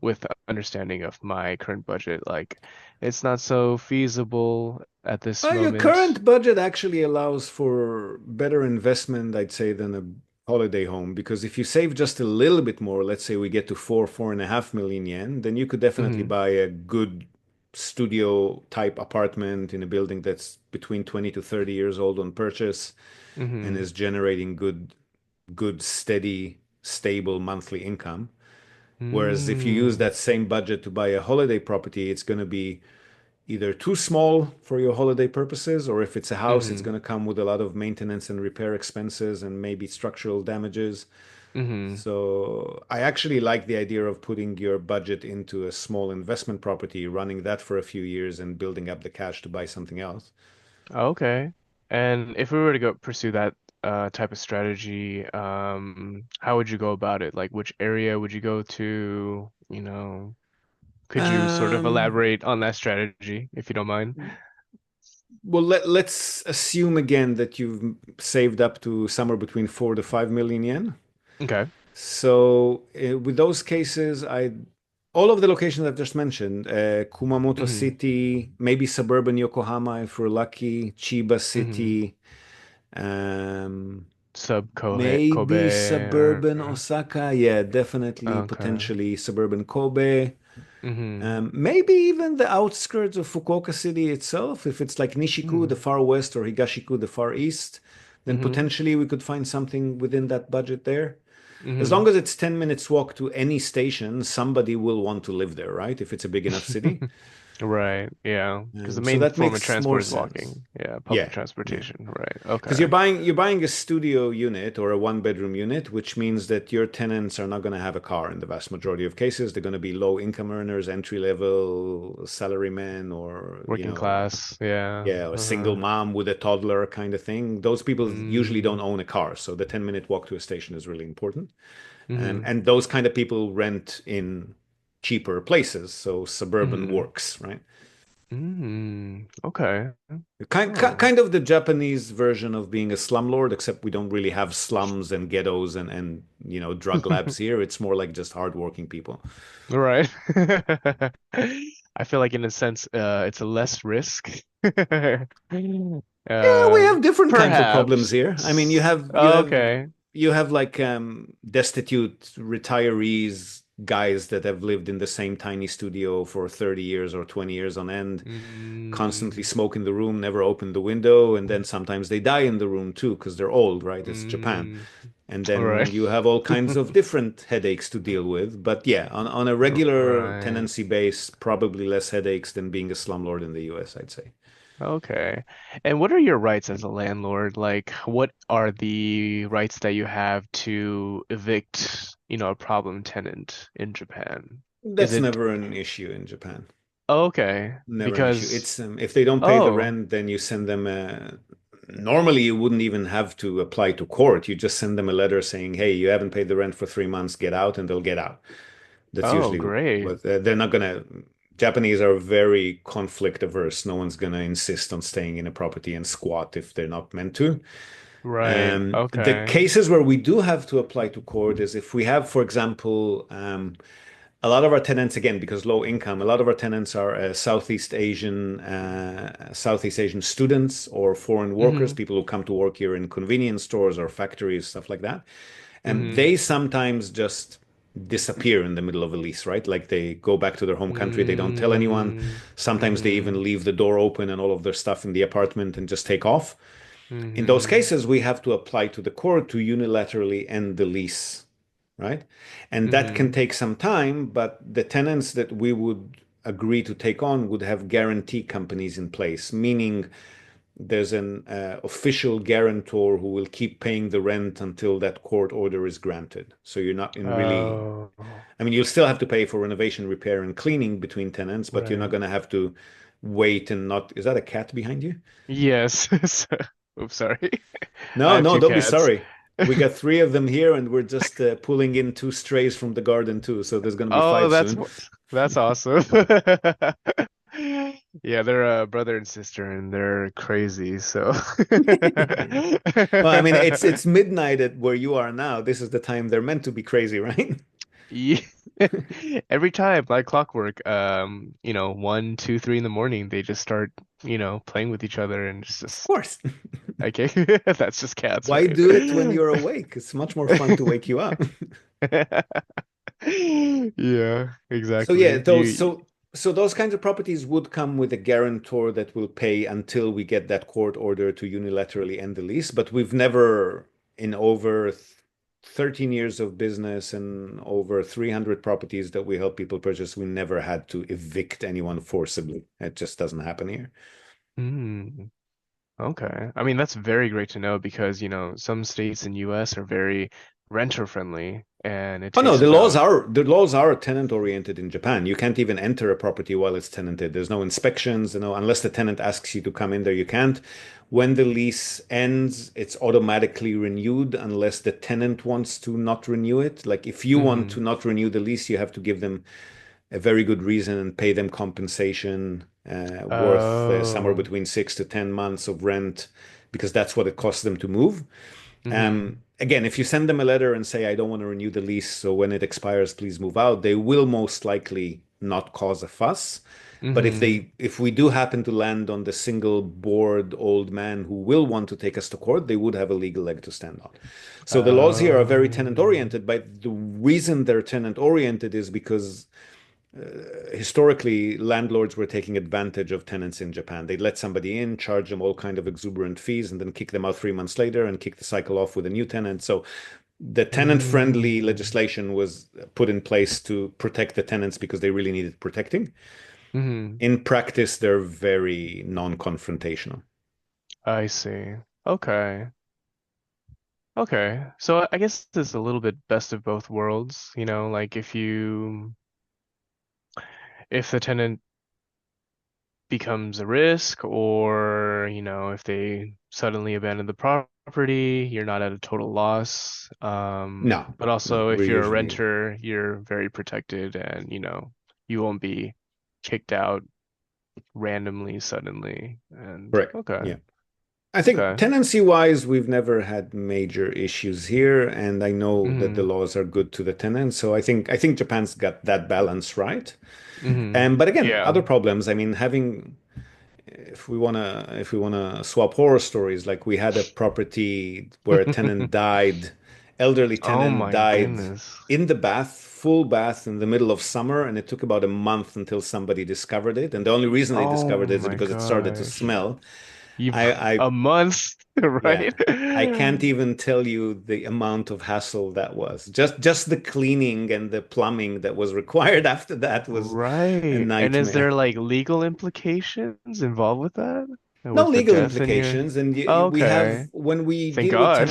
with understanding of my current budget, like it's not so feasible at this Your moment. current budget actually allows for better investment, I'd say, than a holiday home. Because if you save just a little bit more, let's say we get to 4.5 million yen, then you could definitely hmm buy a good studio type apartment in a building that's between 20 to 30 years old on purchase and hmm is generating good, steady, stable monthly income. Whereas if you use mm that same budget to buy a holiday property, it's going to be either too small for your holiday purposes, or if it's a house, it's hmm going to come with a lot of maintenance and repair expenses and maybe structural damages. hmm So I actually like the idea of putting your budget into a small investment property, running that for a few years and building up the cash to buy something else. Okay. And if we were to go pursue that type of strategy, how would you go about it? Like which area would you go to? Could you sort of Um, elaborate on that strategy if you don't mind? well, let's assume again that you've saved up to somewhere between 4 to 5 million yen. Okay. So with those cases, all of the locations I've just mentioned, Kumamoto hmm City, maybe suburban Yokohama if we're lucky, Chiba hmm City, um, Sub maybe Kobe or suburban Osaka. Yeah, definitely, okay. potentially suburban Kobe. hmm Maybe even the outskirts of Fukuoka City itself, if it's like Nishiku, the hmm far west, or Higashiku, the far east, then hmm potentially we could find something within that budget there. As long hmm as it's 10 minutes walk to any station, somebody will want to live there, right? If it's a big enough city. Right. Yeah. Because the So main that form of makes more transport is sense. walking. Yeah. Public Yeah, yeah. transportation. Right. Because Okay. you're buying a studio unit or a one bedroom unit, which means that your tenants are not going to have a car in the vast majority of cases. They're going to be low income earners, entry level salarymen, or Working class. Yeah. yeah, a single mom with a toddler kind of thing. Those people usually don't Mm, own a car, so the 10-minute walk to a station is really important. hmm And those kind of people rent in cheaper places, so suburban hmm works, right? Okay. Oh. Kind of the Japanese version of being a slumlord, except we don't really have slums and ghettos and drug labs here. It's more like just hardworking people. Right. I feel like in a sense, it's a less risk. Yeah, we have different kinds of problems Perhaps. here. I mean, you have you have Okay. you have like destitute retirees, guys that have lived in the same tiny studio for 30 years or 20 years on end, constantly Mm, smoke in the room, never open the window, and then sometimes they die in the room too because they're old, right? It's Japan. mm, And all then right. you have all kinds of different headaches to deal with. But yeah, on a regular Right. tenancy base, probably less headaches than being a slumlord in the US, I'd say. Okay. And what are your rights as a landlord? Like, what are the rights that you have to evict, a problem tenant in Japan? Is That's it never an issue in Japan. okay? Never an issue. Because It's if they don't pay the oh, rent, then you send them a. Normally, you wouldn't even have to apply to court. You just send them a letter saying, "Hey, you haven't paid the rent for 3 months. Get out," and they'll get out. That's oh, usually great. what they're not gonna. Japanese are very conflict averse. No one's gonna insist on staying in a property and squat if they're not meant to. Right. The Okay. cases where we do have to apply to court is if we have, for example, a lot of our tenants, again, because low income, a lot of our tenants are Southeast Asian students or foreign workers, Mm-hmm. people who come to work here in convenience stores or factories, stuff like that. And Mm-hmm. they sometimes just disappear in the middle of a lease, right? Like they go back to their home country, they don't tell anyone. Mm-hmm. Sometimes they Mm-hmm. even leave the door open and all of their stuff in the apartment and just take off. In those Mm-hmm. cases, we have to apply to the court to unilaterally end the lease, right? And that can Mm-hmm. take some time, but the tenants that we would agree to take on would have guarantee companies in place, meaning there's an official guarantor who will keep paying the rent until that court order is granted. So you're not in really, Oh, I mean, you'll still have to pay for renovation, repair, and cleaning between tenants, but you're not right. going to have to wait and not. Is that a cat behind you? Yes. Oops, sorry. I No, have no, two don't be cats. sorry. We got three of them here, and we're just pulling in two strays from the garden too. So there's going to be Oh, five soon. that's awesome. Yeah, they're a brother and sister, and they're crazy. So, Well, I mean, it's midnight at where you are now. This is the time they're meant to be crazy, right? yeah. Every time, like clockwork, 1, 2, 3 in the morning, they just start, playing with each other, and it's Of just course. okay. That's just cats, Why right? do it when you're awake? It's much more fun to wake you up. Yeah, So yeah, exactly. those kinds of properties would come with a guarantor that will pay until we get that court order to unilaterally end the lease. But we've never, in over 13 years of business and over 300 properties that we help people purchase, we never had to evict anyone forcibly. It just doesn't happen here. Mm, okay. I mean, that's very great to know because, some states in US are very renter friendly and it Oh no, takes about the laws are tenant oriented in Japan. You can't even enter a property while it's tenanted. There's no inspections, unless the tenant asks you to come in there, you can't. When the lease ends, it's automatically renewed unless the tenant wants to not renew it. Like if you want to hmm not renew the lease, you have to give them a very good reason and pay them compensation worth somewhere Oh. between 6 to 10 months of rent because that's what it costs them to move. hmm Again, if you send them a letter and say, I don't want to renew the lease, so when it expires, please move out, they will most likely not cause a fuss. But hmm if we do happen to land on the single bored old man who will want to take us to court, they would have a legal leg to stand on. So the laws here are very tenant Oh. oriented, but the reason they're tenant oriented is because historically landlords were taking advantage of tenants in Japan. They'd let somebody in, charge them all kind of exuberant fees, and then kick them out 3 months later and kick the cycle off with a new tenant. So the tenant-friendly Mm. legislation was put in place to protect the tenants because they really needed protecting. hmm In practice, they're very non-confrontational. I see. Okay. Okay. So I guess it's a little bit best of both worlds, like if the tenant becomes a risk or, if they suddenly abandon the property, you're not at a total loss. No, But no, also we're if you're a usually renter, you're very protected and, you won't be kicked out randomly, suddenly. And correct. okay, Yeah. I think okay. tenancy wise, we've never had major issues here, and I know that the hmm laws are good to the tenants. So I think Japan's got that balance right. But again, Yeah. other problems. I mean, having if we wanna swap horror stories, like we had a property where a tenant died, elderly Oh tenant my died goodness. in the bath, full bath in the middle of summer, and it took about a month until somebody discovered it. And the only reason they Oh discovered it is my because it started to gosh. smell. You I a month, Yeah. right? I can't even tell you the amount of hassle that was. Just the cleaning and the plumbing that was required after that was a Right. And is nightmare. there like legal implications involved with that? No With the legal death in your implications, and we have Okay. Thank God.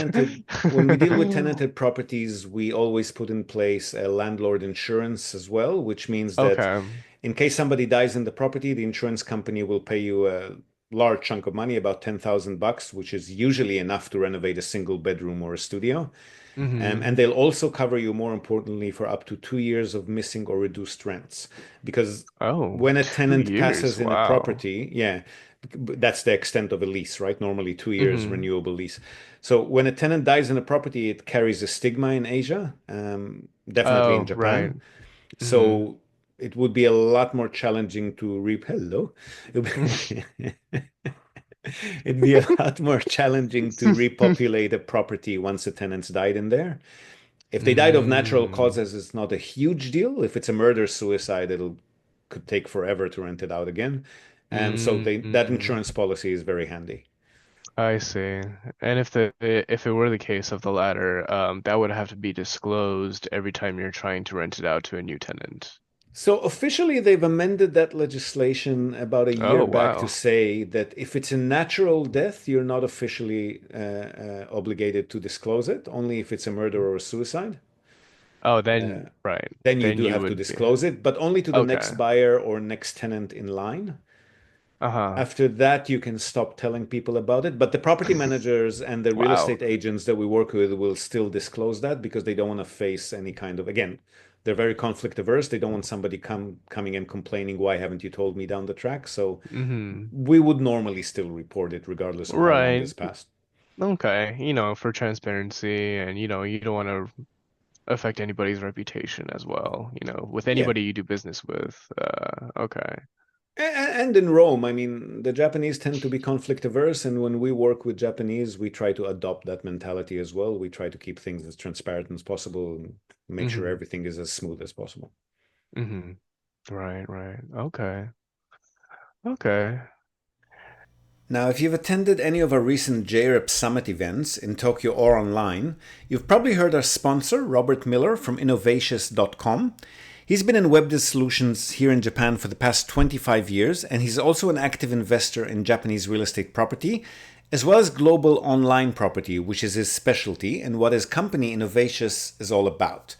when we deal with tenanted properties, we always put in place a landlord insurance as well, which means that Okay. in case somebody dies in the property, the insurance company will pay you a large chunk of money, about $10,000, which is usually enough to renovate a single bedroom or a studio. And hmm they'll also cover you, more importantly, for up to 2 years of missing or reduced rents. Because Oh, when a two tenant years. passes in a Wow. property, yeah, that's the extent of a lease, right? Normally 2 years hmm renewable lease. So when a tenant dies in a property, it carries a stigma in Asia, definitely in Oh, right. Japan. hmm So it would be a lot more challenging to hello. It'd be a lot more challenging to repopulate a property once the tenants died in there. If they died of natural mm, causes, it's not a huge deal. If it's a murder suicide, it'll could take forever to rent it out again. So that mm, insurance policy is very handy. I see. And if it were the case of the latter, that would have to be disclosed every time you're trying to rent it out to a new tenant. So officially, they've amended that legislation about a year Oh, back to wow. say that if it's a natural death, you're not officially obligated to disclose it, only if it's a murder or a suicide. Oh, Uh, then, right. then you Then do you have to would be. disclose it, but only to the next Okay. buyer or next tenant in line. Uh-huh. After that, you can stop telling people about it. But the property managers and the real Wow. estate agents that we work with will still disclose that because they don't want to face any kind of, again, they're very conflict averse. They don't want somebody coming and complaining, why haven't you told me down the track? So Mm-hmm. we would normally still report it regardless of how long has Right. passed. Okay. For transparency and, you don't want to affect anybody's reputation as well, with Yeah. anybody you do business with. Okay. And in Rome, I mean, the Japanese tend to be conflict averse, and when we work with Japanese, we try to adopt that mentality as well. We try to keep things as transparent as possible and make sure Mm-hmm. everything is as smooth as possible. Mm-hmm. Right, right. Okay. Okay. Now, if you've attended any of our recent JREP Summit events in Tokyo or online, you've probably heard our sponsor, Robert Miller from Innovatious.com. He's been in web solutions here in Japan for the past 25 years, and he's also an active investor in Japanese real estate property, as well as global online property, which is his specialty and what his company Innovatious is all about.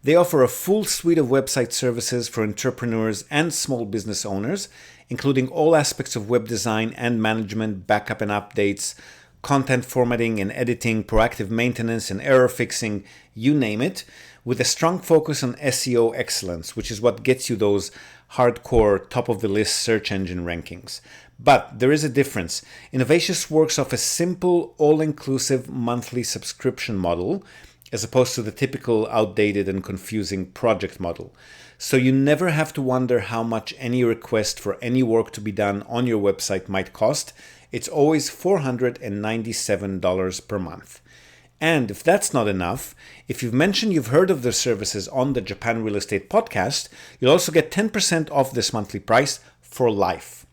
They offer a full suite of website services for entrepreneurs and small business owners, including all aspects of web design and management, backup and updates, content formatting and editing, proactive maintenance and error fixing, you name it, with a strong focus on SEO excellence, which is what gets you those hardcore top of the list search engine rankings. But there is a difference. Innovatious works off a simple, all inclusive monthly subscription model as opposed to the typical outdated and confusing project model. So you never have to wonder how much any request for any work to be done on your website might cost. It's always $497 per month. And if that's not enough, if you've mentioned you've heard of their services on the Japan Real Estate Podcast, you'll also get 10% off this monthly price for life.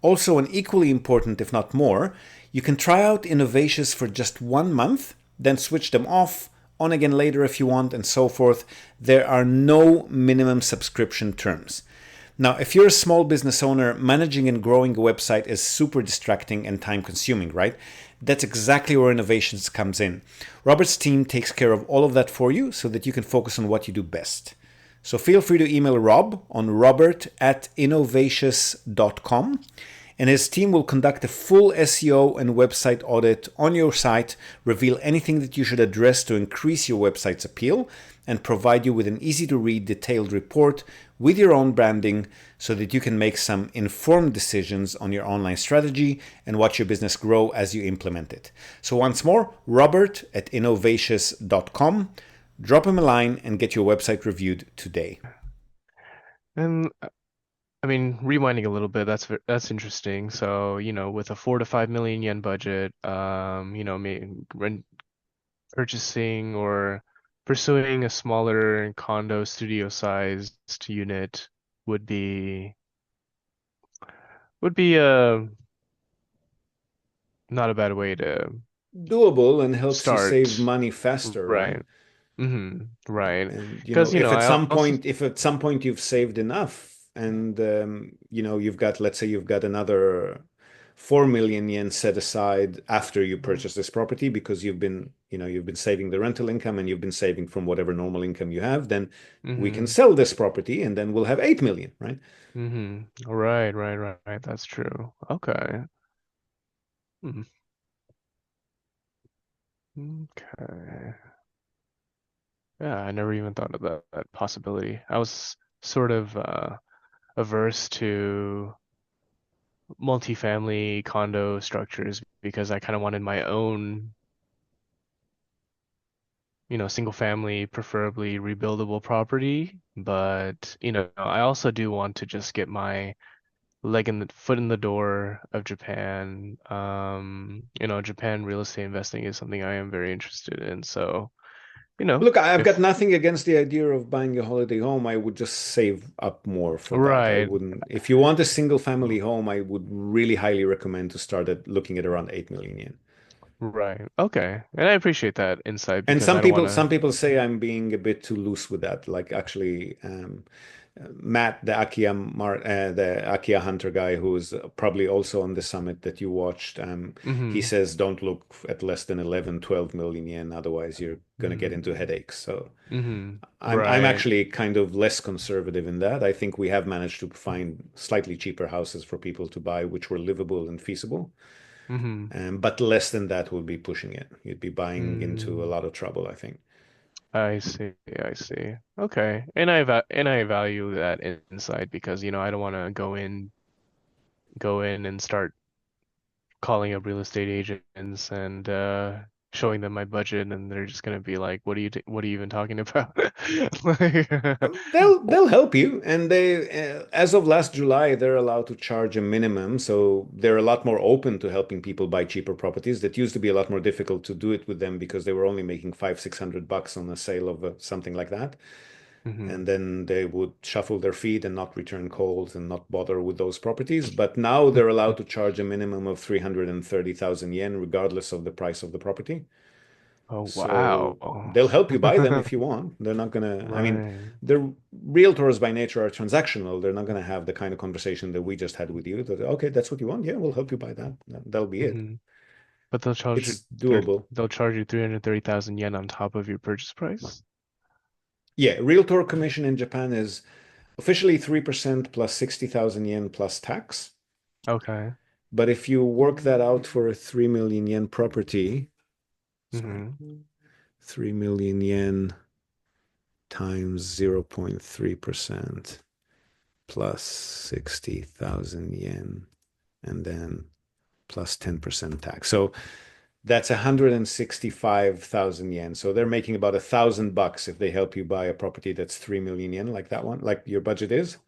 Also, and equally important, if not more, you can try out Innovations for just 1 month, then switch them off, on again later if you want, and so forth. There are no minimum subscription terms. Now, if you're a small business owner, managing and growing a website is super distracting and time consuming, right? That's exactly where Innovations comes in. Robert's team takes care of all of that for you so that you can focus on what you do best. So feel free to email Rob on robert@innovations.com, and his team will conduct a full SEO and website audit on your site, reveal anything that you should address to increase your website's appeal, and provide you with an easy to read detailed report with your own branding so that you can make some informed decisions on your online strategy and watch your business grow as you implement it. So once more, robert@innovations.com. Drop him a line and get your website reviewed today. And I mean, rewinding a little bit, that's interesting. So, with a 4 to 5 million yen budget, purchasing or pursuing a smaller condo studio sized unit would be would be not a bad way to Doable and helps you save start. money faster, right? Right. Right. And Because, I also if at some point you've saved enough and you've got, let's say you've got another 4 million yen set aside after you purchase this property because you've been saving the rental income and you've been saving from whatever normal income you have, then we can mm-hmm. sell this property and then we'll have 8 million, right? Right, right, right, right. That's true. Okay. Hmm. Okay. Yeah, I never even thought of that possibility. I was sort of averse to multifamily condo structures because I kind of wanted my own, single family, preferably rebuildable property. But, I also do want to just get my foot in the door of Japan. Japan real estate investing is something I am very interested in. So, Look, I've got if nothing against the idea of buying a holiday home. I would just save up more for that. I right, wouldn't, if you want a single family home, I would really highly recommend to start at looking at around 8 million yen. right, okay, and I appreciate that insight And because I don't want some to. people say I'm being a bit too loose with that. Like actually, Matt, the Akia Hunter guy, who's probably also on the summit that you watched, he Mm-hmm. says don't look at less than 11, 12 million yen, otherwise you're going to get into Mm-hmm. headaches. So Mm-hmm. I'm Right. actually kind of less conservative in that. I think we have managed to find slightly cheaper houses for people to buy, which were livable and feasible. Mm-hmm. But less than that would be pushing it. You'd be buying into a Mm. lot of trouble, I think. I see. I see. Okay. And I value that insight because, I don't want to go in and start calling up real estate agents and showing them my budget, and they're just gonna be like, what are you even talking about?" Like, They'll help you, and as of last July, they're allowed to charge a minimum, so they're a lot more open to helping people buy cheaper properties. That used to be a lot more difficult to do it with them because they were only making 500-600 bucks on a sale of something like that, hmm. and then they would shuffle their feet and not return calls and not bother with those properties. But now they're allowed to charge a minimum of 330,000 yen, regardless of the price of the property. Oh wow. So they'll help you buy them if you want. They're not gonna, I mean, Right. the realtors by nature are transactional. They're not gonna have the kind of conversation that we just had with you. That, okay, that's what you want. Yeah, we'll help you buy that. That'll be it. Hmm. But they'll charge you It's doable. they'll charge you 330,000 yen on top of your purchase price? Yeah, realtor commission in Japan is officially 3% plus 60,000 yen plus tax. Okay. But if you work that out for a 3 million yen property, sorry, Hmm. 3 million yen times 0.3% plus 60,000 yen and then plus 10% tax. So that's 165,000 yen. So they're making about 1,000 bucks if they help you buy a property that's 3 million yen, like that one, like your budget is.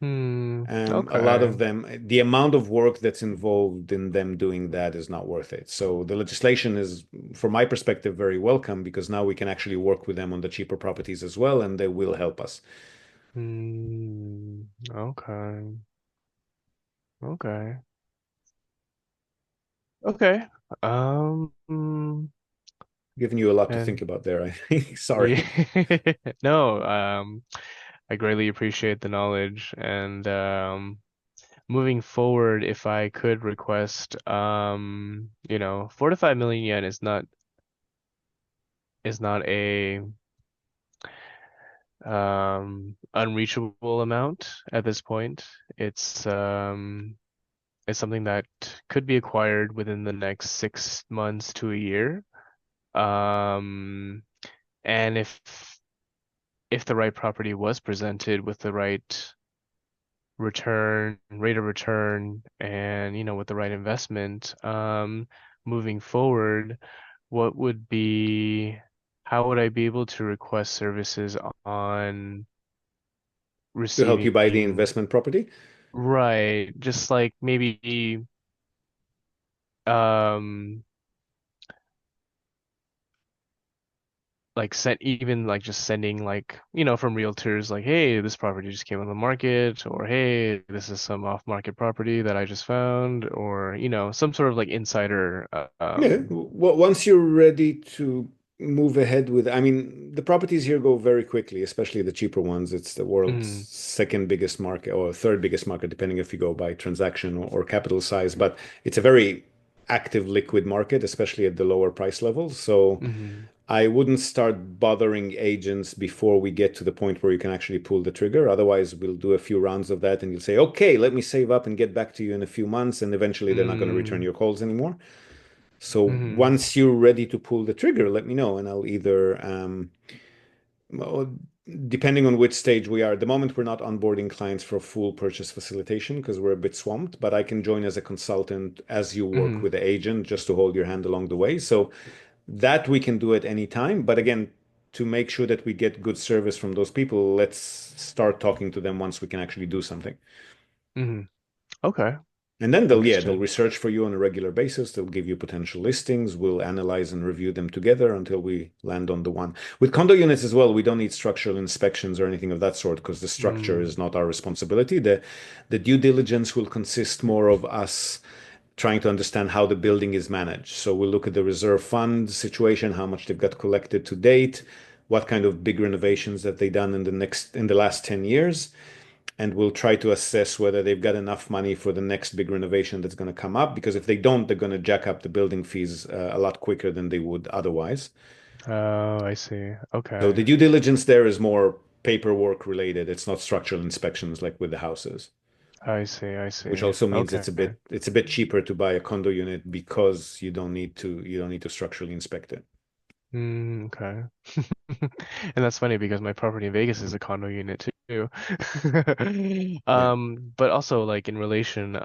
Hmm. A lot Okay. of them, the amount of work that's involved in them doing that is not worth it. So the legislation is, from my perspective, very welcome because now we can actually work with them on the cheaper properties as well, and they will help us. Hmm. Okay. Okay. Okay. Giving you a lot to think And about there, I think. yeah, Sorry. no, I greatly appreciate the knowledge. And moving forward, if I could request, 4 to 5 million yen is not a unreachable amount at this point. It's something that could be acquired within the next 6 months to a year. Um, and if the right property was presented with the right rate of return, and with the right investment, moving forward, what would be, how would I be able to request services on To help you buy the receiving, investment property. right, just like maybe, um, like sent even like just sending like from realtors like, hey, this property just came on the market, or hey, this is some off market property that I just found, or some sort of like insider Yeah. Once you're ready to move ahead with, I mean, the properties here go very quickly, especially the cheaper ones. It's the world's mhm, second biggest market or third biggest market, depending if you go by transaction or capital size. But it's a very active liquid market, especially at the lower price levels. So mhm, I wouldn't start bothering agents before we get to the point where you can actually pull the trigger. Otherwise, we'll do a few rounds of that and you'll say, okay, let me save up and get back to you in a few months. And eventually they're not going to return mm, your calls anymore. So mhm, once you're ready to pull the trigger, let me know and I'll either, well, depending on which stage we are, at the moment we're not onboarding clients for full purchase facilitation because we're a bit swamped, but I can join as a consultant as you work mhm, with the agent just to hold your hand along the way. So that we can do at any time. But again, to make sure that we get good service from those people, let's start talking to them once we can actually do something. mhm. Okay, And then they'll understood. research for you on a regular basis. They'll give you potential listings. We'll analyze and review them together until we land on the one. With condo units as well, we don't need structural inspections or anything of that sort because the structure Mm, is not our responsibility. The due diligence will consist more of us trying to understand how the building is managed. So we'll look at the reserve fund situation, how much they've got collected to date, what kind of big renovations that they done in the last 10 years, and we'll try to assess whether they've got enough money for the next big renovation that's going to come up. Because if they don't, they're going to jack up the building fees a lot quicker than they would otherwise. Oh, I see. So the Okay. due diligence there is more paperwork related. It's not structural inspections like with the houses, I see. I which see. also means Okay. it's a bit cheaper to buy a condo unit because you don't need to structurally inspect it. Okay. And that's funny because my property in Vegas is a condo unit too. Yeah. But also like in relation,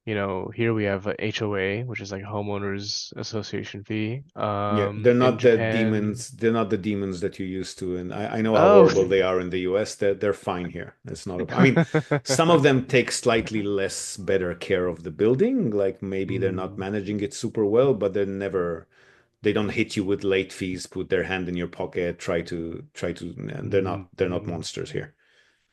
here we have a HOA, which is like a homeowners association fee. Yeah, they're In not the Japan, demons. They're not the demons that you used to, and I know how oh, horrible they are in the US. They're fine here. It's not a. I mean, some of them take slightly less better care of the building. Like maybe they're not Mm, managing it super well, but they're never. They don't hit you with late fees, put their hand in your pocket, try to. They're not mm. monsters here.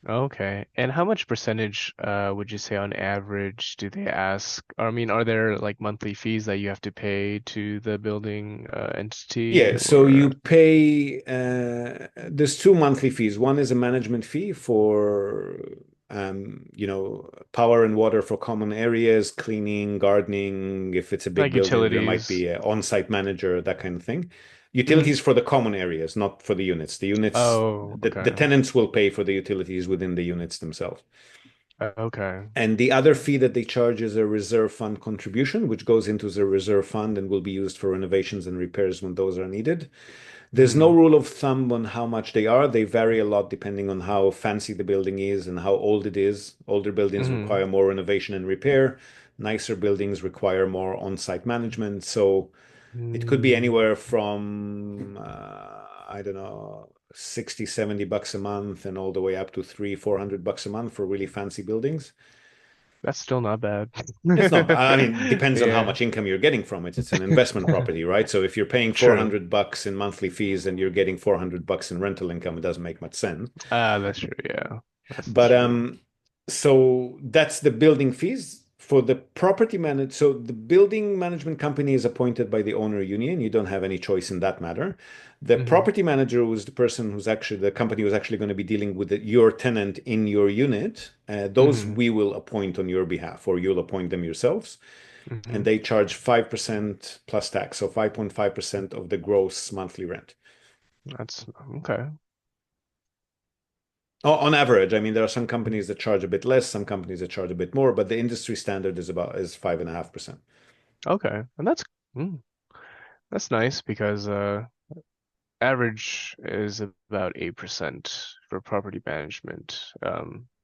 Okay. And how much percentage would you say on average do they ask? Or, I mean, are there like monthly fees that you have to pay to the building entity Yeah, so or you pay, there's two monthly fees. One is a management fee for, power and water for common areas, cleaning, gardening. If it's a big like building, there might utilities? be an on-site manager, that kind of thing. Hmm. Utilities for the common areas, not for the units. The units, Oh, the okay. tenants will pay for the utilities within the units themselves. Okay. And the other fee that they charge is a reserve fund contribution, which goes into the reserve fund and will be used for renovations and repairs when those are needed. There's no Hmm. rule of thumb on how much they are. They vary a lot depending on how fancy the building is and how old it is. Older buildings Hmm. require more renovation and repair. Nicer buildings require more on-site management. So it could be Mm, anywhere from, I don't know, 60, $70 a month and all the way up to 300, $400 a month for really fancy buildings. that's still not bad. It's not, I mean, depends on how Yeah. much income you're getting from it. It's an investment property, right? So if you're paying True. $400 in monthly fees and you're getting $400 in rental income, it doesn't make much sense. That's true. Yeah. That's But true. so that's the building fees for the property manage. So the building management company is appointed by the owner union. You don't have any choice in that matter. The Hmm. property manager was the person who's actually the company who's actually going to be dealing with your tenant in your unit. Those Hmm. we will appoint on your behalf, or you'll appoint them yourselves, and Hmm. they charge 5% plus tax, so 5.5% of the gross monthly rent. That's okay. On average, I mean, there are some companies that charge a bit less, some companies that charge a bit more, but the industry standard is 5.5%. Okay. And mm, that's nice because average is about 8% for property management.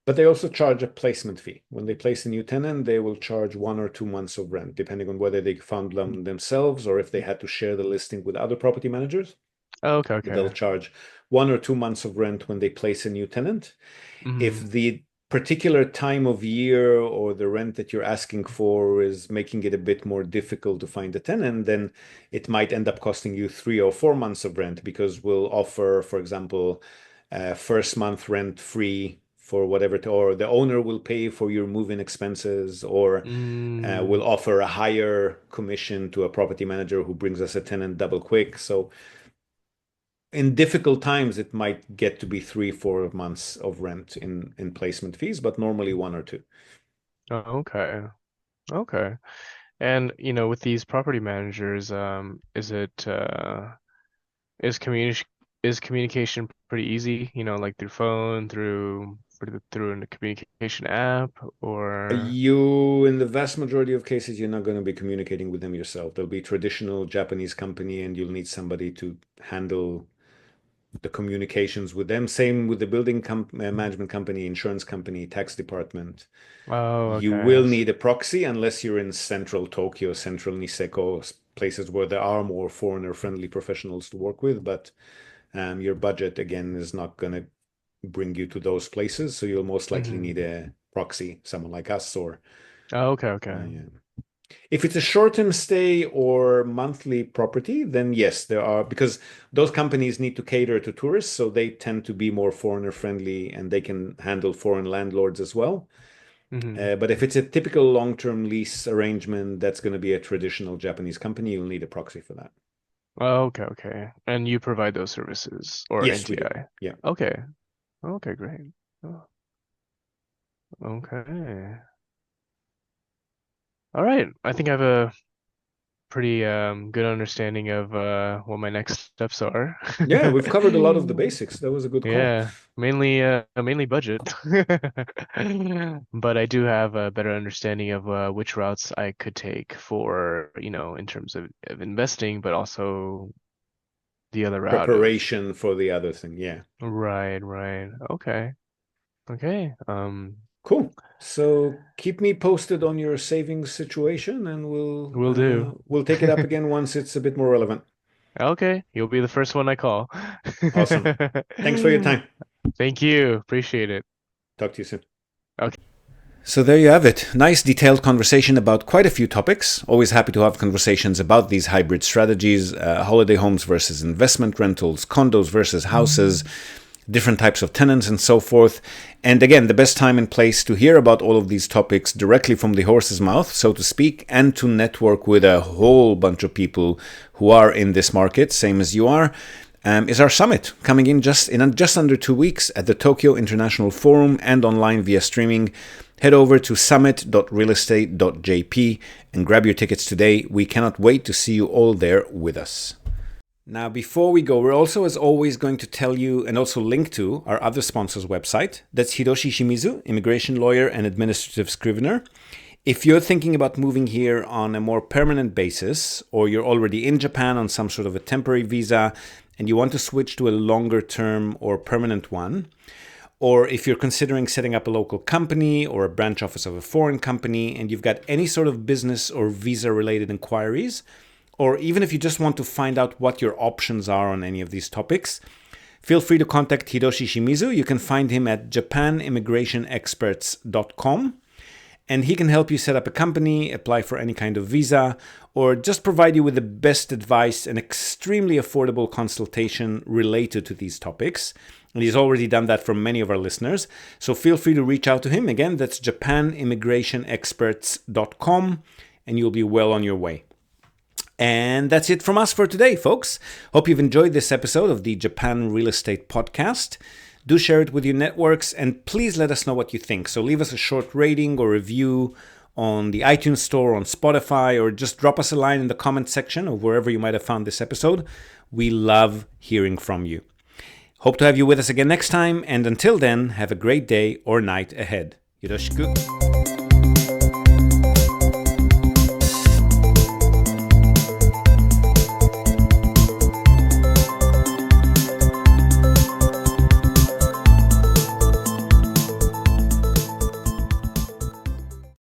But they also charge a placement fee. When they place a new tenant, they will charge 1 or 2 months of rent, depending on whether they found them themselves or if they had to share the listing with other property managers. Oh, okay, They'll okay. charge 1 or 2 months of rent when they place a new tenant. If Hmm. the particular time of year or the rent that you're asking for is making it a bit more difficult to find a tenant, then it might end up costing you 3 or 4 months of rent because we'll offer, for example, first month rent free for whatever, or the owner will pay for your move-in expenses, or Mm, we'll offer a higher commission to a property manager who brings us a tenant double quick. So in difficult times, it might get to be 3, 4 months of rent in placement fees, but normally 1 or 2. okay. Okay. And with these property managers, is communication pretty easy, like through phone, through a communication app or You, in the vast majority of cases, you're not going to be communicating with them yourself. There'll be traditional Japanese company, and you'll need somebody to handle the communications with them. Same with the management company, insurance company, tax department. oh, You okay. will need a proxy unless you're in central Tokyo, central Niseko, places where there are more foreigner-friendly professionals to work with. But your budget, again, is not going to bring you to those places. So you'll most likely need Hmm. a proxy, someone like us, or Oh, okay, okay. yeah. If it's a short-term stay or monthly property, then yes, there are, because those companies need to cater to tourists, so they tend to be more foreigner-friendly and they can handle foreign landlords as well. Hmm. But if it's a typical long-term lease arrangement, that's going to be a traditional Japanese company. You'll need a proxy for that. Oh, okay. And you provide those services or Yes, we do. NTI? Yeah. Okay. Okay, great. Oh, okay. All right. I think I have a pretty good understanding of what my next steps are. Yeah, we've covered a lot of the basics. That was a good call. Yeah, mainly budget. But I do have a better understanding of which routes I could take for, in terms of investing, but also the other route of Preparation for the other thing. Yeah. right. Okay. Cool. So keep me posted on your savings situation, and Will do. we'll take it up again once it's a bit more relevant. Okay, you'll be the first one I call. Awesome. Thanks for your time. Thank you. Appreciate it. Talk to you soon. Okay. So there you have it. Nice detailed conversation about quite a few topics. Always happy to have conversations about these hybrid strategies, holiday homes versus investment rentals, condos versus houses, different types of tenants and so forth. And again, the best time and place to hear about all of these topics directly from the horse's mouth, so to speak, and to network with a whole bunch of people who are in this market, same as you are, is our summit coming in just under 2 weeks at the Tokyo International Forum and online via streaming. Head over to summit.realestate.jp and grab your tickets today. We cannot wait to see you all there with us. Now, before we go, we're also, as always, going to tell you and also link to our other sponsor's website. That's Hiroshi Shimizu, immigration lawyer and administrative scrivener. If you're thinking about moving here on a more permanent basis, or you're already in Japan on some sort of a temporary visa and you want to switch to a longer term or permanent one, or if you're considering setting up a local company or a branch office of a foreign company and you've got any sort of business or visa related inquiries, or even if you just want to find out what your options are on any of these topics, feel free to contact Hiroshi Shimizu. You can find him at japanimmigrationexperts.com, and he can help you set up a company, apply for any kind of visa, or just provide you with the best advice and extremely affordable consultation related to these topics. And he's already done that for many of our listeners. So feel free to reach out to him. Again, that's japanimmigrationexperts.com, and you'll be well on your way. And that's it from us for today, folks. Hope you've enjoyed this episode of the Japan Real Estate Podcast. Do share it with your networks, and please let us know what you think. So leave us a short rating or review on the iTunes Store, on Spotify, or just drop us a line in the comment section of wherever you might have found this episode. We love hearing from you. Hope to have you with us again next time, and until then, have a great day or night ahead. Yoroshiku.